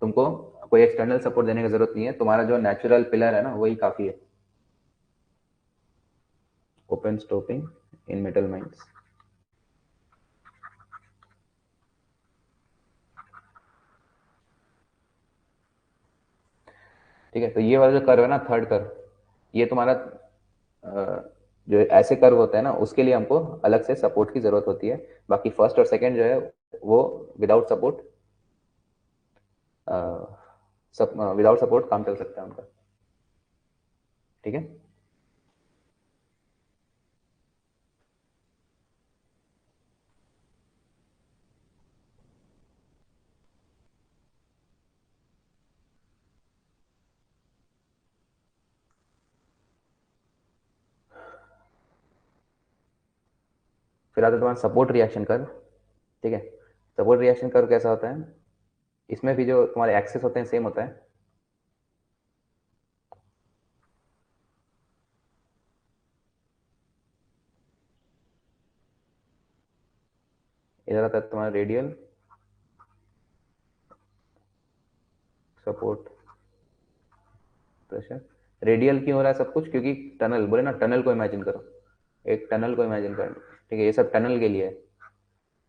Speaker 1: तुमको कोई एक्सटर्नल सपोर्ट देने की जरूरत नहीं है, तुम्हारा जो नेचुरल पिलर है ना वही काफी है। ओपन स्टोपिंग इन मेटल माइंस। ठीक है, तो ये वाला जो कर्व है ना, थर्ड कर्व, ये तुम्हारा जो ऐसे कर्व होता है ना उसके लिए हमको अलग से सपोर्ट की जरूरत होती है। बाकी फर्स्ट और सेकंड जो है वो विदाउट सपोर्ट, सब विदाउट सपोर्ट काम चल सकता है उनका, ठीक है। फिर आता है तुम्हारा सपोर्ट रिएक्शन कर्व, ठीक है। सपोर्ट रिएक्शन कर्व कैसा होता है, इसमें भी जो तुम्हारे एक्सेस होते हैं सेम होता है। इधर आता है तुम्हारा रेडियल सपोर्ट प्रेशर। रेडियल क्यों हो रहा है सब कुछ, क्योंकि टनल बोले ना, टनल को इमेजिन करो, एक टनल को इमेजिन करो, ठीक है, ये सब टनल के लिए है।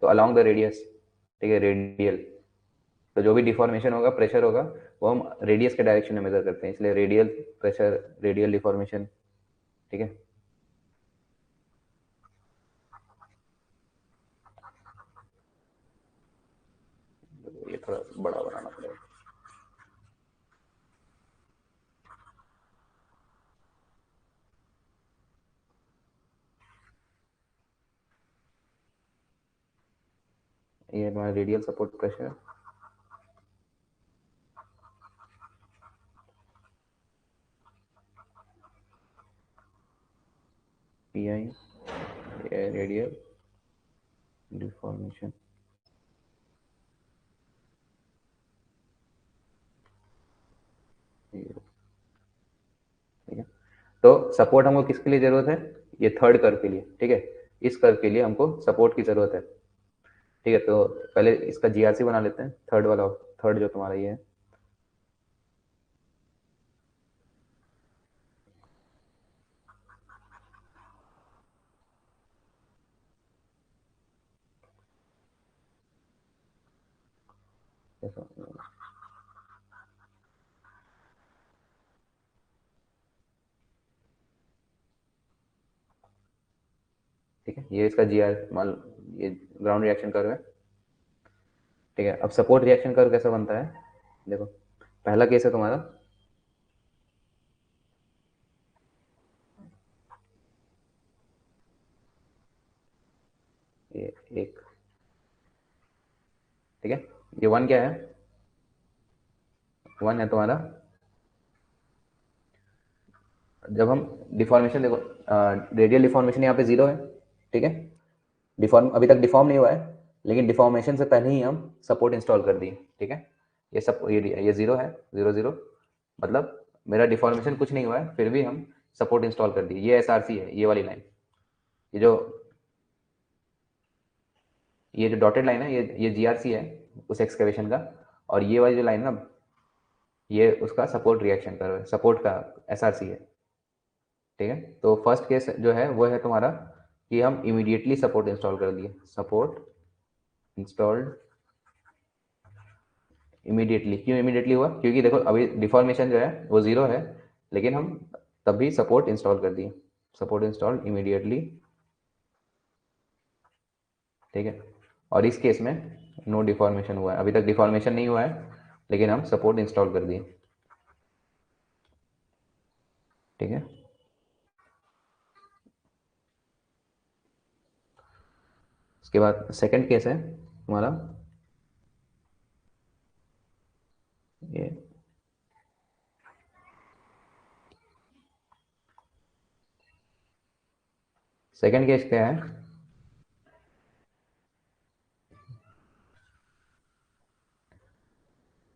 Speaker 1: तो अलोंग द रेडियस, ठीक है, रेडियल, तो जो भी डिफॉर्मेशन होगा, प्रेशर होगा, वो हम रेडियस के डायरेक्शन में मेजर करते हैं, इसलिए रेडियल प्रेशर, रेडियल डिफॉर्मेशन, ठीक है। ये थोड़ा बड़ा बनाना पड़ेगा। ये हमारा radial support pressure, P I, radial deformation, ठीक है। तो सपोर्ट हमको किसके लिए जरूरत है, ये थर्ड कर्व के लिए, ठीक है। इस कर्व के लिए हमको सपोर्ट की जरूरत है, ठीक है। तो पहले इसका जीआरसी बना लेते हैं, थर्ड वाला, थर्ड जो तुम्हारा ये है। ठीक है, ये इसका जी आर मान, ये ग्राउंड रिएक्शन कर्व है, ठीक है। अब सपोर्ट रिएक्शन कर्व कैसा बनता है, देखो, पहला केस है तुम्हारा, ये एक, ठीक है। ये वन क्या है, वन है तुम्हारा, जब हम डिफॉर्मेशन देखो, रेडियल डिफॉर्मेशन यहाँ पे जीरो है, ठीक है। डिफॉर्म अभी तक डिफॉर्म नहीं हुआ है, लेकिन डिफॉर्मेशन से पहले ही हम सपोर्ट इंस्टॉल कर दिए, ठीक है। ये सब ये जीरो है, जीरो जीरो, मतलब मेरा डिफॉर्मेशन कुछ नहीं हुआ है, फिर भी हम सपोर्ट इंस्टॉल कर दिए। ये एस आर सी है, ये वाली लाइन, ये जो, ये जो डॉटेड लाइन है, ये जीआरसी है उस एक्सकवेशन का। और ये वाली जो लाइन ना, ये उसका सपोर्ट रिएक्शन कर, सपोर्ट का एसआरसी है, ठीक है। तो फर्स्ट केस जो है वो है तुम्हारा कि हम इमीडिएटली सपोर्ट इंस्टॉल कर दिए, सपोर्ट इंस्टॉल्ड इमीडिएटली। क्यों इमीडिएटली हुआ, क्योंकि देखो अभी डिफॉर्मेशन जो है वो जीरो है, लेकिन हम तब भी सपोर्ट इंस्टॉल कर दिए, सपोर्ट इंस्टॉल्ड इमीडिएटली, ठीक है। और इस केस में नो डिफॉर्मेशन हुआ है, अभी तक डिफॉर्मेशन नहीं हुआ है, लेकिन हम सपोर्ट इंस्टॉल कर दिए, ठीक है। उसके बाद सेकंड केस है तुम्हारा, सेकंड केस क्या है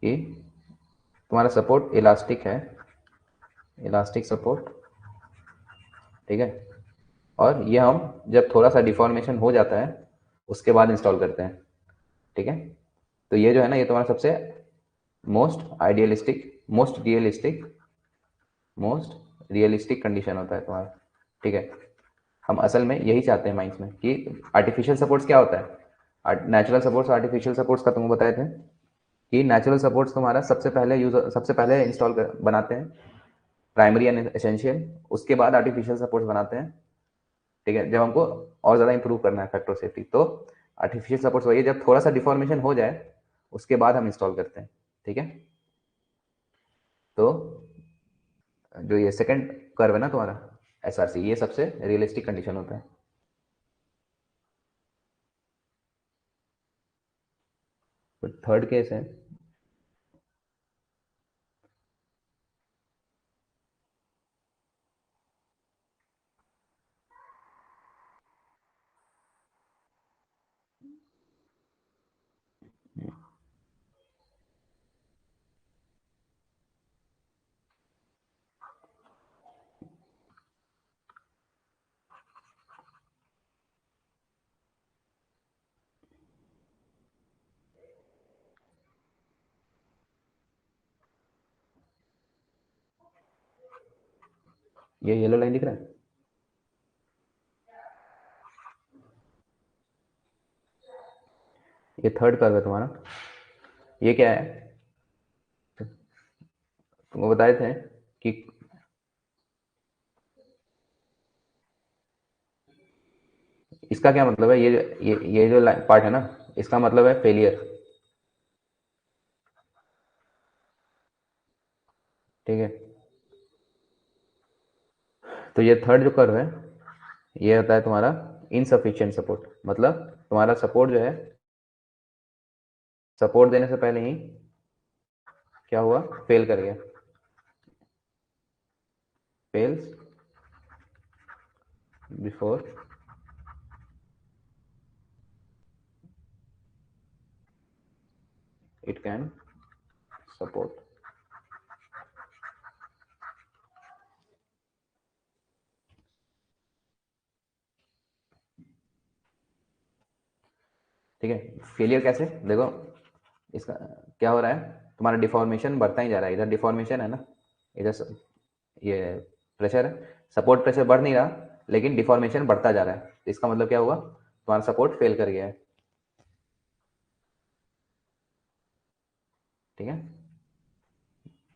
Speaker 1: कि तुम्हारा सपोर्ट इलास्टिक है, इलास्टिक सपोर्ट, ठीक है। और ये हम जब थोड़ा सा डिफॉर्मेशन हो जाता है उसके बाद इंस्टॉल करते हैं, ठीक है। तो ये जो है ना, ये तुम्हारा सबसे most idealistic, most realistic condition होता है तुम्हारा, ठीक है। हम असल में यही चाहते हैं माइंड्स में कि आर्टिफिशियल सपोर्ट्स क्या होता है, नेचुरल सपोर्ट्स, आर्टिफिशियल सपोर्ट्स का तुमको बताए थे कि नेचुरल सपोर्ट्स तुम्हारा सबसे पहले बनाते हैं प्राइमरी एंड एसेंशियल, उसके बाद आर्टिफिशियल सपोर्ट्स बनाते हैं, ठीक है, जब हमको और ज़्यादा इंप्रूव करना है फैक्टर सेफ्टी। तो आर्टिफिशियल सपोर्ट्स वही है, जब थोड़ा सा डिफॉर्मेशन हो जाए उसके बाद हम इंस्टॉल करते हैं, ठीक है। तो जो ये सेकंड कर्व है ना तुम्हारा एसआरसी, ये सबसे रियलिस्टिक कंडीशन होता है। तो थर्ड केस है, ये येलो लाइन दिख रहा है, ये थर्ड कर्व है तुम्हारा। ये क्या है, तुमको बताए थे कि इसका क्या मतलब है, ये जो पार्ट है ना, इसका मतलब है फेलियर, ठीक है। तो ये थर्ड जो कर्व है, ये होता है तुम्हारा इनसफिशिएंट सपोर्ट, मतलब तुम्हारा सपोर्ट जो है, सपोर्ट देने से पहले ही क्या हुआ, फेल कर गया, fails before it can support. ठीक है, फेलियर कैसे देखो, इसका क्या हो रहा है, तुम्हारा डिफॉर्मेशन बढ़ता ही जा रहा है, इधर डिफॉर्मेशन है ना, इधर ये प्रेशर है, सपोर्ट प्रेशर बढ़ नहीं रहा लेकिन डिफॉर्मेशन बढ़ता जा रहा है, तो इसका मतलब क्या हुआ, तुम्हारा सपोर्ट फेल कर गया है, ठीक है।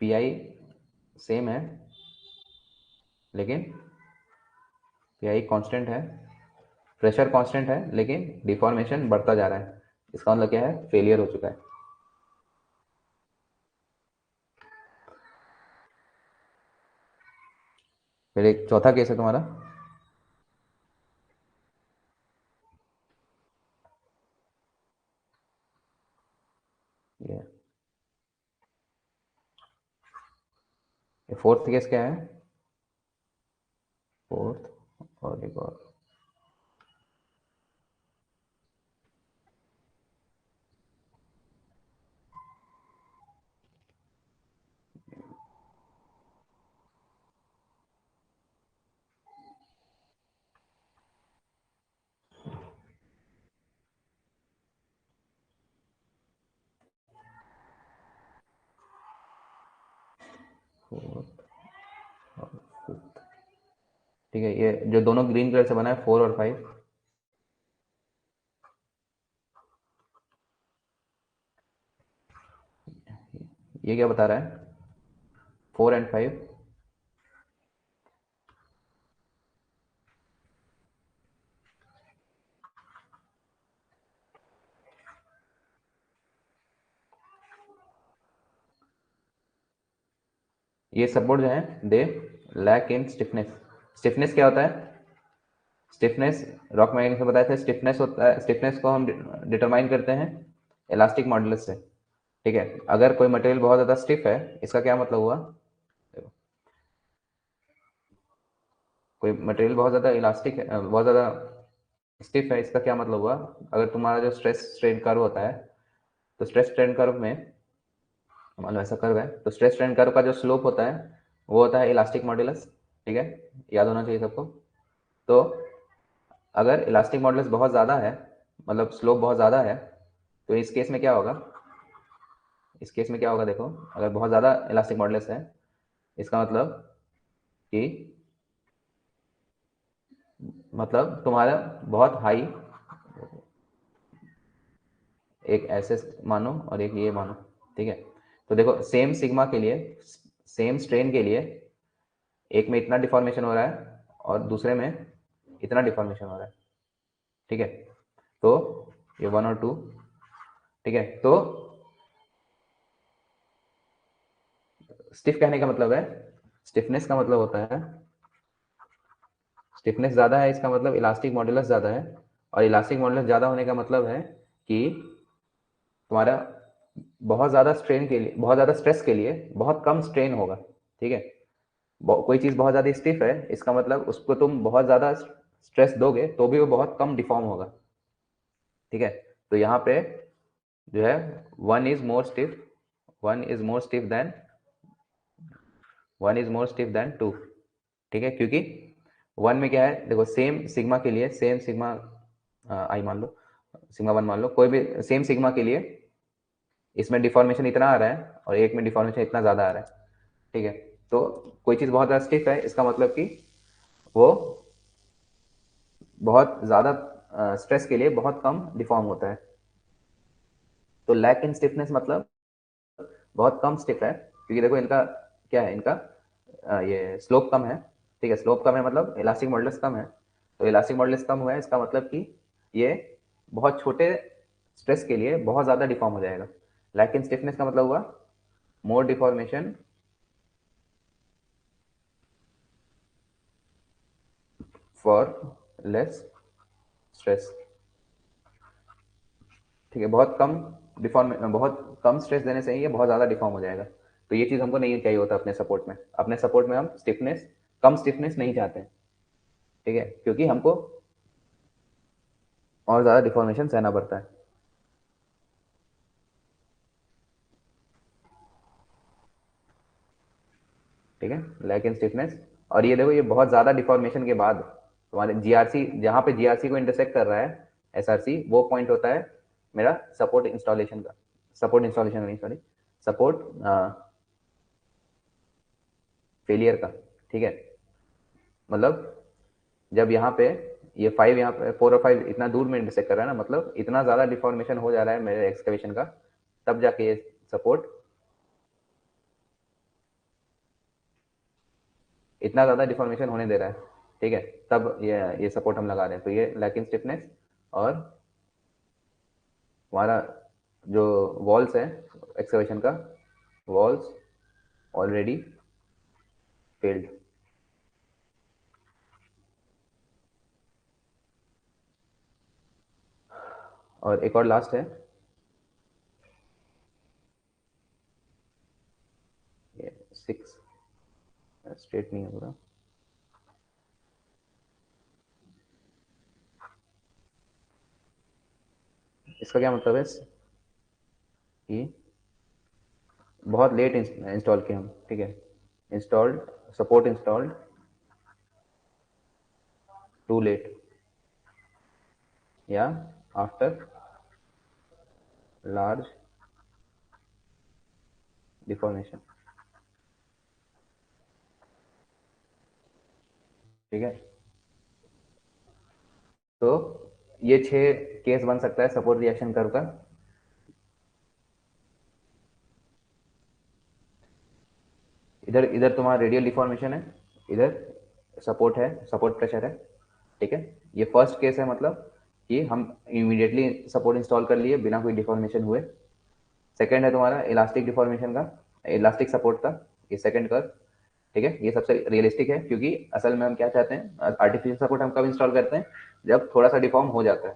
Speaker 1: पी आई सेम है लेकिन पी आई कॉन्स्टेंट है, प्रेशर कांस्टेंट है लेकिन डिफॉर्मेशन बढ़ता जा रहा है, इसका मतलब क्या है, फेलियर हो चुका है। फिर एक चौथा केस है तुम्हारा, ये फोर्थ केस क्या है, फोर्थ और एक और, फोर्थ और फिफ्थ, ठीक है। ये जो दोनों ग्रीन कलर से बना है 4 और 5, ये क्या बता रहा है, 4 and 5, ये सपोर्ट जो है they lack in stiffness. Stiffness क्या होता है, स्टिफनेस रॉक मैकेनिक्स में बताया था, स्टिफनेस होता है, स्टिफनेस को हम डिटरमाइन करते हैं इलास्टिक मॉडुलस से, ठीक है। अगर कोई मटेरियल बहुत ज़्यादा स्टिफ है, इसका क्या मतलब हुआ, देखो, कोई मटेरियल बहुत ज़्यादा इलास्टिक है, बहुत ज़्यादा स्टिफ है, इसका क्या मतलब हुआ? अगर तुम्हारा जो स्ट्रेस स्ट्रेन कर्व होता है, तो स्ट्रेस स्ट्रेन कर्व में मान लो ऐसा कर्व है, तो स्ट्रेस स्ट्रेन कर्व का जो स्लोप होता है वो होता है इलास्टिक मॉड्यूलस। ठीक है, याद होना चाहिए सबको। तो अगर इलास्टिक मॉडुलस बहुत ज़्यादा है, मतलब स्लोप बहुत ज़्यादा है, तो इस केस में क्या होगा? इस केस में क्या होगा देखो, अगर बहुत ज़्यादा इलास्टिक मॉडुलस है, इसका मतलब कि मतलब तुम्हारा बहुत हाई, एक ऐसे मानो और एक ये मानो। ठीक है, तो देखो सेम सिग्मा के लिए, सेम स्ट्रेन के लिए एक में इतना डिफॉर्मेशन हो रहा है और दूसरे में इतना डिफॉर्मेशन हो रहा है। ठीक है, तो ये 1 और 2। ठीक है, तो स्टिफ कहने का मतलब है, स्टिफनेस का मतलब होता है, स्टिफनेस ज़्यादा है इसका मतलब इलास्टिक मॉडुलस ज़्यादा है, और इलास्टिक मॉडुलस ज़्यादा होने का मतलब है कि तुम्हारा बहुत ज़्यादा स्ट्रेन के लिए, बहुत ज़्यादा स्ट्रेस के लिए बहुत कम स्ट्रेन होगा। ठीक है, कोई चीज़ बहुत ज़्यादा स्टिफ है, इसका मतलब उसको तुम बहुत ज़्यादा स्ट्रेस दोगे तो भी वो बहुत कम डिफॉर्म होगा। ठीक है, तो यहाँ पे जो है one is more stiff, one is more stiff than, one is more stiff than two. ठीक है, क्योंकि वन में क्या है देखो, सेम सिग्मा के लिए, सेम सिग्मा आई मान लो, सिग्मा वन मान लो, कोई भी सेम सिग्मा के लिए इसमें डिफॉर्मेशन इतना आ रहा है और एक में डिफॉर्मेशन इतना ज़्यादा आ रहा है। ठीक है, तो कोई चीज़ बहुत ज़्यादा स्टिफ है, इसका मतलब कि वो बहुत ज़्यादा स्ट्रेस के लिए बहुत कम डिफॉर्म होता है। तो लैक इन स्टिफनेस मतलब बहुत कम स्टिफ है, क्योंकि देखो इनका क्या है, इनका ये स्लोप कम है। ठीक है, स्लोप कम है मतलब इलास्टिक मॉडुलस कम है, तो इलास्टिक मॉडुलस कम हुआ है, इसका मतलब कि ये बहुत छोटे स्ट्रेस के लिए बहुत ज़्यादा डिफॉर्म हो जाएगा। लैक इन स्टिफनेस का मतलब हुआ मोर डिफॉर्मेशन फॉर लेस स्ट्रेस। ठीक है, बहुत कम डिफॉर्म, बहुत कम स्ट्रेस देने से ही ये बहुत ज़्यादा डिफॉर्म हो जाएगा। तो ये चीज़ हमको नहीं चाहिए होता अपने सपोर्ट में, अपने सपोर्ट में हम स्टिफनेस, कम स्टिफनेस नहीं चाहते हैं। ठीक है, क्योंकि हमको और ज़्यादा डिफॉर्मेशन सहना पड़ता है। ठीक है, लैक इन स्टिफनेस। और ये देखो, ये बहुत ज़्यादा डिफॉर्मेशन के बाद तुम्हारे जीआरसी, जहाँ पे जीआरसी को इंटरसेक्ट कर रहा है एसआरसी, वो पॉइंट होता है मेरा सपोर्ट इंस्टॉलेशन का, सपोर्ट इंस्टॉलेशन नहीं, सॉरी, सपोर्ट फेलियर का। ठीक है, मतलब जब यहाँ पे ये 5, यहाँ पे 4 और 5 इतना दूर में इंटरसेक्ट कर रहा है ना, मतलब इतना ज़्यादा डिफॉर्मेशन हो जा रहा है मेरे एक्सकवेशन का, तब जाके ये सपोर्ट, इतना ज़्यादा डिफॉर्मेशन होने दे रहा है। ठीक है, तब ये सपोर्ट हम लगा रहे हैं। तो ये लैकिन स्टिफनेस, और हमारा जो वॉल्स है एक्सकवेशन का, वॉल्स ऑलरेडी फेल्ड। और एक और लास्ट है, ये 6, स्ट्रेट नहीं है पूरा, इसका क्या मतलब है कि बहुत लेट इंस्टॉल किए हम। ठीक है, installed, support installed too late, या आफ्टर लार्ज डिफॉर्मेशन। ठीक है, तो ये 6 केस बन सकता है सपोर्ट रिएक्शन कर्व का। इधर इधर तुम्हारा रेडियल डिफॉर्मेशन है, इधर सपोर्ट है, सपोर्ट प्रेशर है। ठीक है, ये फर्स्ट केस है, मतलब कि हम इमीडिएटली सपोर्ट इंस्टॉल कर लिए बिना कोई डिफॉर्मेशन हुए। सेकंड है तुम्हारा इलास्टिक डिफॉर्मेशन का, इलास्टिक सपोर्ट का, ये सेकंड कर्व। ठीक है, ये सबसे रियलिस्टिक है, क्योंकि असल में हम क्या चाहते हैं, आर्टिफिशियल सपोर्ट हम कब इंस्टॉल करते हैं, जब थोड़ा सा डिफॉर्म हो जाता है,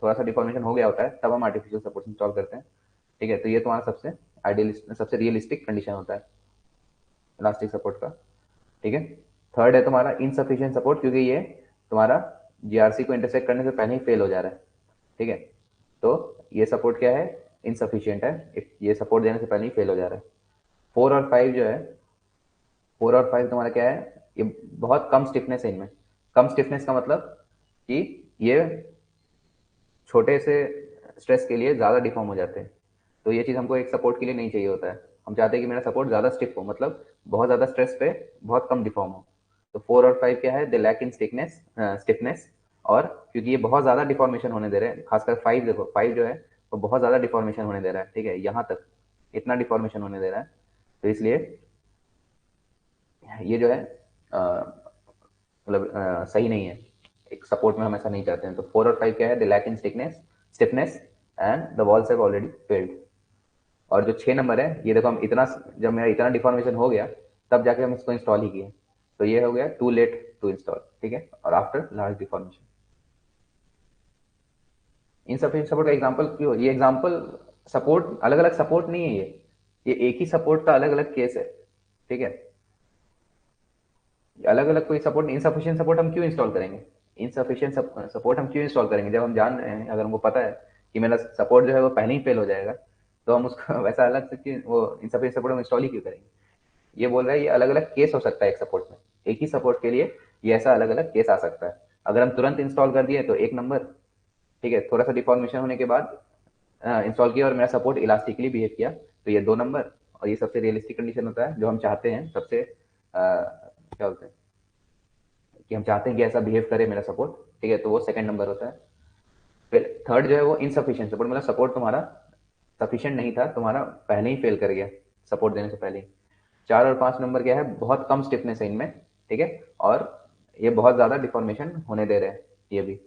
Speaker 1: थोड़ा सा डिफॉर्मेशन हो गया होता है, तब हम आर्टिफिशियल सपोर्ट इंस्टॉल करते हैं। ठीक है, तो ये तुम्हारा सबसे आइडियलिस्ट, सबसे रियलिस्टिक कंडीशन होता है इलास्टिक सपोर्ट का। ठीक है, थर्ड है तुम्हारा इनसफिशिएंट सपोर्ट, क्योंकि ये तुम्हारा जीआरसी को इंटरसेक्ट करने से पहले ही फेल हो जा रहा है, ठीक है। तो ये सपोर्ट क्या है, इनसफिशिएंट है, ये सपोर्ट देने से पहले ही फेल हो जा रहा है। 4 और 5 जो है, 4 और 5 तुम्हारा क्या है, ये बहुत कम स्टिफनेस है इनमें। कम स्टिफनेस का मतलब कि ये छोटे से स्ट्रेस के लिए ज़्यादा डिफॉर्म हो जाते हैं। तो ये चीज़ हमको एक सपोर्ट के लिए नहीं चाहिए होता है। हम चाहते हैं कि मेरा सपोर्ट ज़्यादा स्टिफ हो, मतलब बहुत ज़्यादा स्ट्रेस पे बहुत कम डिफॉर्म हो। तो 4 और 5 क्या है, the lack in stiffness, stiffness. और क्योंकि ये बहुत ज़्यादा डिफॉर्मेशन होने दे रहे हैं, खासकर 5, देखो 5 जो है वो बहुत ज़्यादा डिफॉर्मेशन होने दे रहा है, ठीक है, यहाँ तक इतना डिफॉर्मेशन होने दे रहा है। तो इसलिए ये जो है मतलब सही नहीं है। एक सपोर्ट में हम ऐसा नहीं चाहते हैं। तो 4 और 5 क्या है, the lack in stiffness, stiffness and the walls have already failed. और जो 6 नंबर है, ये देखो हम इतना, जब मेरा इतना डिफॉर्मेशन हो गया तब जाके हम इसको इंस्टॉल ही किए। तो ये हो गया टू लेट टू इंस्टॉल, ठीक है, और after large deformation. Insufficient support का एग्जांपल क्यों, ये एग्जांपल सपोर्ट अलग अलग सपोर्ट नहीं है, ये एक ही सपोर्ट का अलग अलग केस है, ठीक है। अलग अलग कोई सपोर्ट, इनसफिशिएंट सपोर्ट हम क्यों इंस्टॉल करेंगे, इनसफिशिएंट सपोर्ट हम क्यों इंस्टॉल करेंगे जब हम जान रहे हैं, अगर हमको पता है कि मेरा सपोर्ट जो है वो पहले ही फेल हो जाएगा, तो हम उसको वैसा अलग से क्यों, वो इनसफिशिएंट सपोर्ट हम इंस्टॉल ही क्यों करेंगे। ये बोल रहा है ये अलग अलग केस हो सकता है एक सपोर्ट में, एक ही सपोर्ट के लिए ये ऐसा अलग अलग केस आ सकता है। अगर हम तुरंत इंस्टॉल कर दिए तो 1 नंबर, ठीक है, थोड़ा सा डिफॉर्मेशन होने के बाद इंस्टॉल किया और मेरा सपोर्ट इलास्टिकली बिहेव किया, तो ये 2 नंबर। और ये सबसे रियलिस्टिक कंडीशन होता है जो हम चाहते हैं, सबसे क्या बोलते हैं कि हम चाहते हैं कि ऐसा बिहेव करे मेरा सपोर्ट, ठीक है, तो वो सेकंड नंबर होता है। फिर थर्ड जो है वो इनसफिशिएंट सपोर्ट, मतलब सपोर्ट तुम्हारा सफिशिएंट नहीं था, तुम्हारा पहले ही फेल कर गया सपोर्ट देने से पहले ही। 4 और 5 नंबर क्या है, बहुत कम स्टिफनेस है इनमें, ठीक है, और ये बहुत ज्यादा डिफॉर्मेशन होने दे रहे हैं ये भी।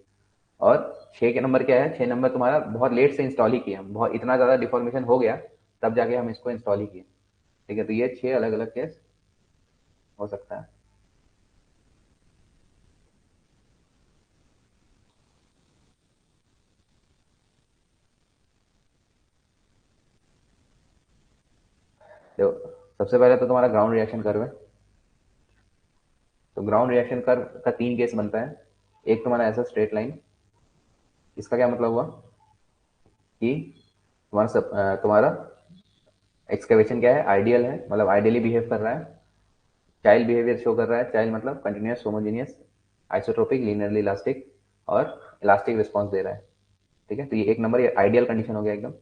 Speaker 1: और 6 के नंबर क्या है, 6 नंबर तुम्हारा बहुत लेट से इंस्टॉल ही किया, बहुत इतना ज्यादा डिफॉर्मेशन हो गया तब जाके हम इसको इंस्टॉल ही किए, ठीक है। तो ये 6 अलग अलग केस हो सकता है। देखो सबसे पहले तो तुम्हारा ग्राउंड रिएक्शन कर्व है। तो ग्राउंड रिएक्शन कर्व का 3 केस बनता है। एक तुम्हारा ऐसा स्ट्रेट लाइन, इसका क्या मतलब हुआ कि तुम्हारा एक्सकेवेशन क्या है, आइडियल है, मतलब आइडियली बिहेव कर रहा है। चाइल्ड बिहेवियर शो कर रहा है, चाइल्ड मतलब continuous, homogeneous, isotropic, linearly elastic और इलास्टिक रिस्पॉन्स दे रहा है, ठीक है। तो ये 1 नंबर, ये आइडियल कंडीशन हो गया एकदम।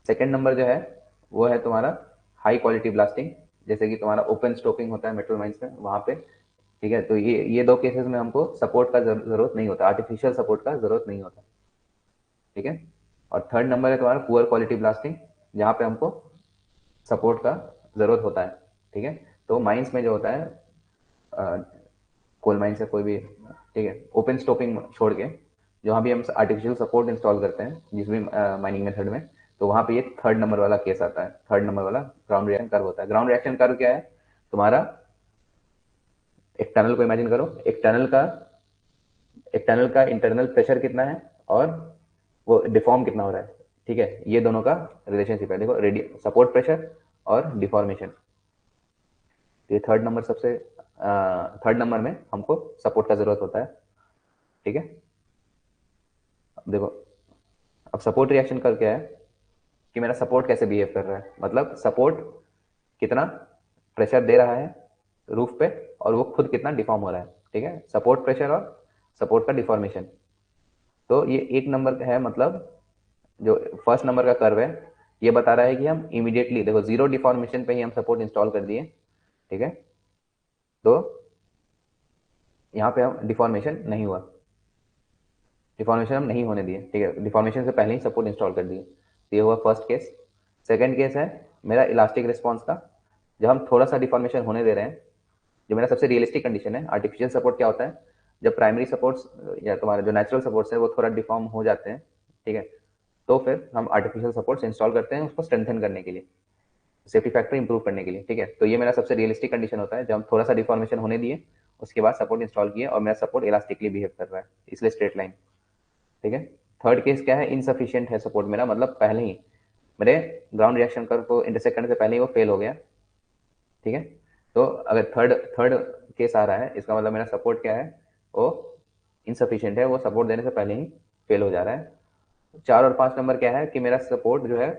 Speaker 1: सेकेंड नंबर जो है वो है तुम्हारा हाई क्वालिटी ब्लास्टिंग, जैसे कि तुम्हारा ओपन स्टोपिंग होता है मेटल माइंस में, वहां पे, ठीक है। तो ये 2 केसेस में हमको सपोर्ट का जरूरत नहीं होता, आर्टिफिशियल सपोर्ट का जरूरत नहीं होता, ठीक है। और थर्ड नंबर है तुम्हारा पुअर क्वालिटी ब्लास्टिंग, जहाँ पे हमको सपोर्ट का जरूरत होता है, ठीक है। तो माइंस में जो होता है, कोल माइंस या कोई भी, ठीक है, ओपन स्टोपिंग छोड़ के जहाँ भी हम आर्टिफिशियल सपोर्ट इंस्टॉल करते हैं जिस भी माइनिंग मेथड में, तो वहाँ पे ये थर्ड नंबर वाला केस आता है, थर्ड नंबर वाला ग्राउंड रिएक्शन कर्व होता है। ग्राउंड रिएक्शन कर्व क्या है, तुम्हारा एक टनल को इमेजिन करो, एक टनल का इंटरनल प्रेशर कितना है और वो डिफॉर्म कितना हो रहा है, ठीक है, ये दोनों का रिलेशनशिप है। देखो सपोर्ट प्रेशर और डिफॉर्मेशन, तो ये थर्ड नंबर सबसे, थर्ड नंबर में हमको सपोर्ट का जरूरत होता है, ठीक है। अब देखो, अब सपोर्ट रिएक्शन कर क्या है कि मेरा सपोर्ट कैसे बिहेव कर रहा है, मतलब सपोर्ट कितना प्रेशर दे रहा है रूफ पे और वो खुद कितना डिफॉर्म हो रहा है, ठीक है, सपोर्ट प्रेशर और सपोर्ट का डिफॉर्मेशन। तो ये 1 नंबर है, मतलब जो फर्स्ट नंबर का कर्व है ये बता रहा है कि हम इमीडिएटली, देखो जीरो डिफॉर्मेशन पे ही हम सपोर्ट इंस्टॉल कर दिए, ठीक है। तो यहाँ पे हम डिफॉर्मेशन नहीं हुआ, डिफॉर्मेशन हम नहीं होने दिए, ठीक है, डिफॉर्मेशन से पहले ही सपोर्ट इंस्टॉल कर दिए, तो ये हुआ फर्स्ट केस। सेकंड केस है मेरा इलास्टिक रिस्पॉन्स का, जब हम थोड़ा सा डिफॉर्मेशन होने दे रहे हैं, जो मेरा सबसे रियलिस्टिक कंडीशन है। आर्टिफिशियल सपोर्ट क्या होता है, जब प्राइमरी सपोर्ट्स या तुम्हारे जो नेचुरल सपोर्ट्स है वो थोड़ा डिफॉर्म हो जाते हैं, ठीक है, तो फिर हम आर्टिफिशियल सपोर्ट्स इंस्टॉल करते हैं उसको स्ट्रेंथन करने के लिए, सेफ्टी फैक्टर इंप्रूव करने के लिए, ठीक है। तो ये मेरा सबसे रियलिस्टिक कंडीशन होता है जब हम थोड़ा सा डिफॉर्मेशन होने दिए, उसके बाद सपोर्ट इंस्टॉल किए और मेरा सपोर्ट इलास्टिकली बिहेव कर रहा है, इसलिए स्ट्रेट लाइन, ठीक है। थर्ड केस क्या है, इनसफिशियंट है सपोर्ट मेरा, मतलब पहले ही मेरे ग्राउंड रिएक्शन कर्व को इंटरसेक्ट करने से पहले ही वो फेल हो गया, ठीक है। तो अगर थर्ड थर्ड केस आ रहा है, इसका मतलब मेरा सपोर्ट क्या है, वो इनसफिशियंट है, वो सपोर्ट देने से पहले ही फेल हो जा रहा है। 4 और 5 नंबर क्या है कि मेरा सपोर्ट जो है,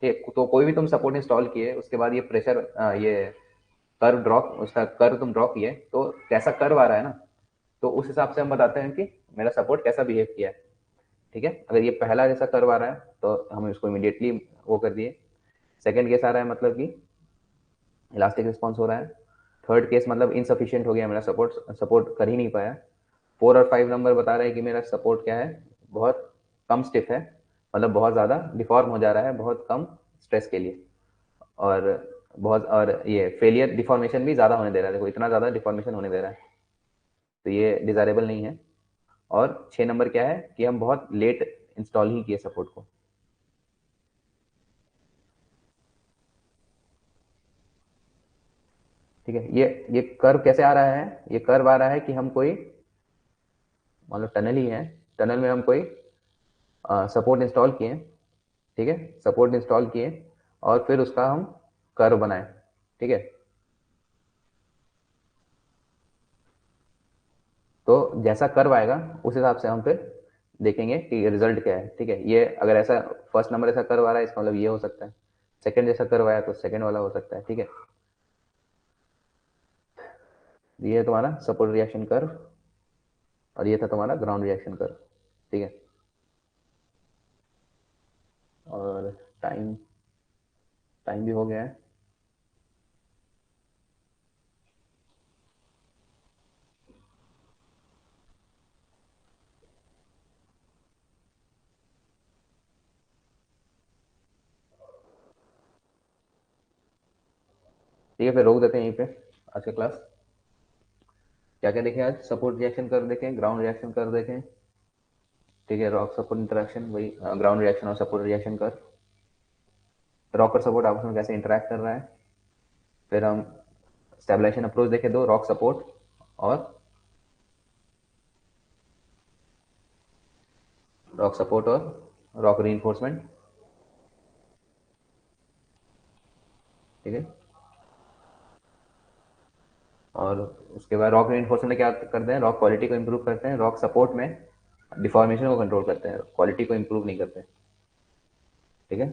Speaker 1: ठीक, तो कोई भी तुम सपोर्ट इंस्टॉल किए उसके बाद ये प्रेशर, ये कर्व ड्रॉ, उसका कर्व तुम ड्रॉ किए तो कैसा कर्व आ रहा है ना, तो उस हिसाब से हम बताते हैं कि मेरा सपोर्ट कैसा बिहेव किया है। ठीक है, अगर ये पहला जैसा कर्व आ रहा है तो हम इसको इमीडिएटली वो कर दिए। सेकंड केस आ रहा है मतलब कि इलास्टिक रिस्पॉन्स हो रहा है। थर्ड केस मतलब इनसफिशियंट हो गया, मेरा सपोर्ट सपोर्ट कर ही नहीं पाया। 4 और 5 नंबर बता रहे हैं कि मेरा सपोर्ट क्या है, बहुत कम स्टिफ है, मतलब बहुत ज़्यादा डिफॉर्म हो जा रहा है बहुत कम स्ट्रेस के लिए। और बहुत, और ये फेलियर डिफॉर्मेशन भी ज़्यादा होने दे रहा है, देखो इतना ज़्यादा डिफॉर्मेशन होने दे रहा है, तो ये डिजायरेबल नहीं है। और 6 नंबर क्या है कि हम बहुत लेट इंस्टॉल ही किए सपोर्ट को। ठीक है, ये कर्व कैसे आ रहा है, ये कर्व आ रहा है कि हम कोई, मान लो टनल ही है, टनल में हम कोई सपोर्ट इंस्टॉल किए, ठीक है, सपोर्ट इंस्टॉल किए और फिर उसका हम कर्व बनाए। ठीक है, तो जैसा कर्व आएगा उस हिसाब से हम फिर देखेंगे कि रिजल्ट क्या है। ठीक है, ये अगर ऐसा फर्स्ट नंबर ऐसा कर्व आ रहा है, इसका मतलब ये हो सकता है। सेकंड जैसा कर्व आया तो सेकंड वाला हो सकता है। ठीक है, ये है तुम्हारा सपोर्ट रिएक्शन कर्व और ये था तुम्हारा ग्राउंड रिएक्शन कर्व। ठीक है, और टाइम टाइम भी हो गया है। ठीक है, फिर रोक देते हैं यहीं पे आज का क्लास। क्या क्या देखें आज, सपोर्ट रिएक्शन कर्व देखें, ग्राउंड रिएक्शन कर्व देखें। ठीक है, रॉक सपोर्ट इंटरेक्शन, वही ग्राउंड रिएक्शन और सपोर्ट रिएक्शन कर्व, रॉक और सपोर्ट आपस में कैसे इंटरेक्ट कर रहा है। फिर हम स्टेबलाइजेशन अप्रोच देखे दो, रॉक सपोर्ट और रॉक रीइंफोर्समेंट। ठीक है, और उसके बाद रॉक रीइंफोर्समेंट में क्या करते हैं, रॉक क्वालिटी को इंप्रूव करते हैं, रॉक सपोर्ट में डिफॉर्मेशन को कंट्रोल करते हैं, क्वालिटी को इंप्रूव नहीं करते। ठीक है,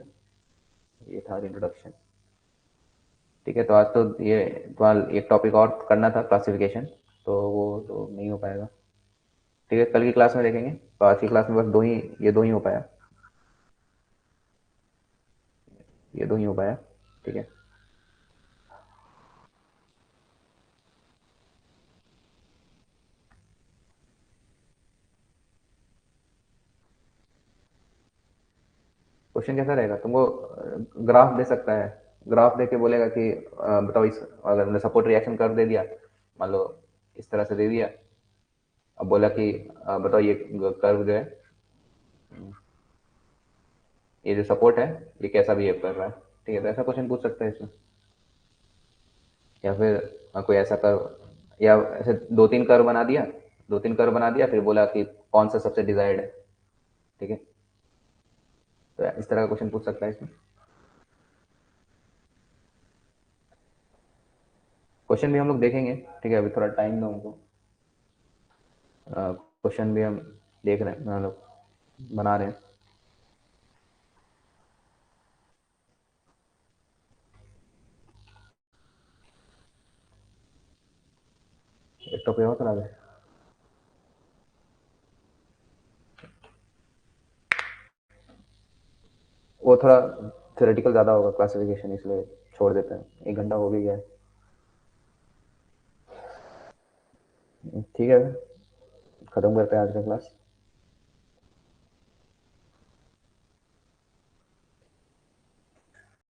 Speaker 1: ये था इंट्रोडक्शन। ठीक है, तो आज तो ये तुम्हारा एक टॉपिक और करना था, क्लासिफिकेशन, तो वो तो नहीं हो पाएगा। ठीक है, कल की क्लास में देखेंगे, तो आज की क्लास में बस दो ही, ये दो ही हो पाया, ये दो ही हो पाया। ठीक है, क्वेश्चन कैसा रहेगा, तुमको ग्राफ दे सकता है, ग्राफ दे के बोलेगा कि बताओ इस, अगर सपोर्ट रिएक्शन कर दे दिया, मान लो इस तरह से दे दिया, अब बोला कि बताओ ये कर्व जो है, ये जो सपोर्ट है, ये कैसा बिहेव कर रहा है। ठीक है, तो ऐसा क्वेश्चन पूछ सकते हैं इसमें। या फिर कोई ऐसा कर्व, या ऐसे 2-3 कर्व बना दिया, 2-3 कर्व बना दिया, फिर बोला कि कौन सा सबसे डिजायर्ड है। ठीक है, तो इस तरह का क्वेश्चन पूछ सकता है इसमें। क्वेश्चन भी हम लोग देखेंगे। ठीक है, अभी थोड़ा टाइम दो हमको, क्वेश्चन भी हम देख रहे हैं, हम लोग बना रहे हैं। एक टॉपिक और करा दे, वो थोड़ा थ्योरेटिकल ज़्यादा होगा क्लासिफिकेशन, इसलिए छोड़ देते हैं, 1 घंटा हो भी गया है। ठीक है, खत्म करते हैं आज का क्लास।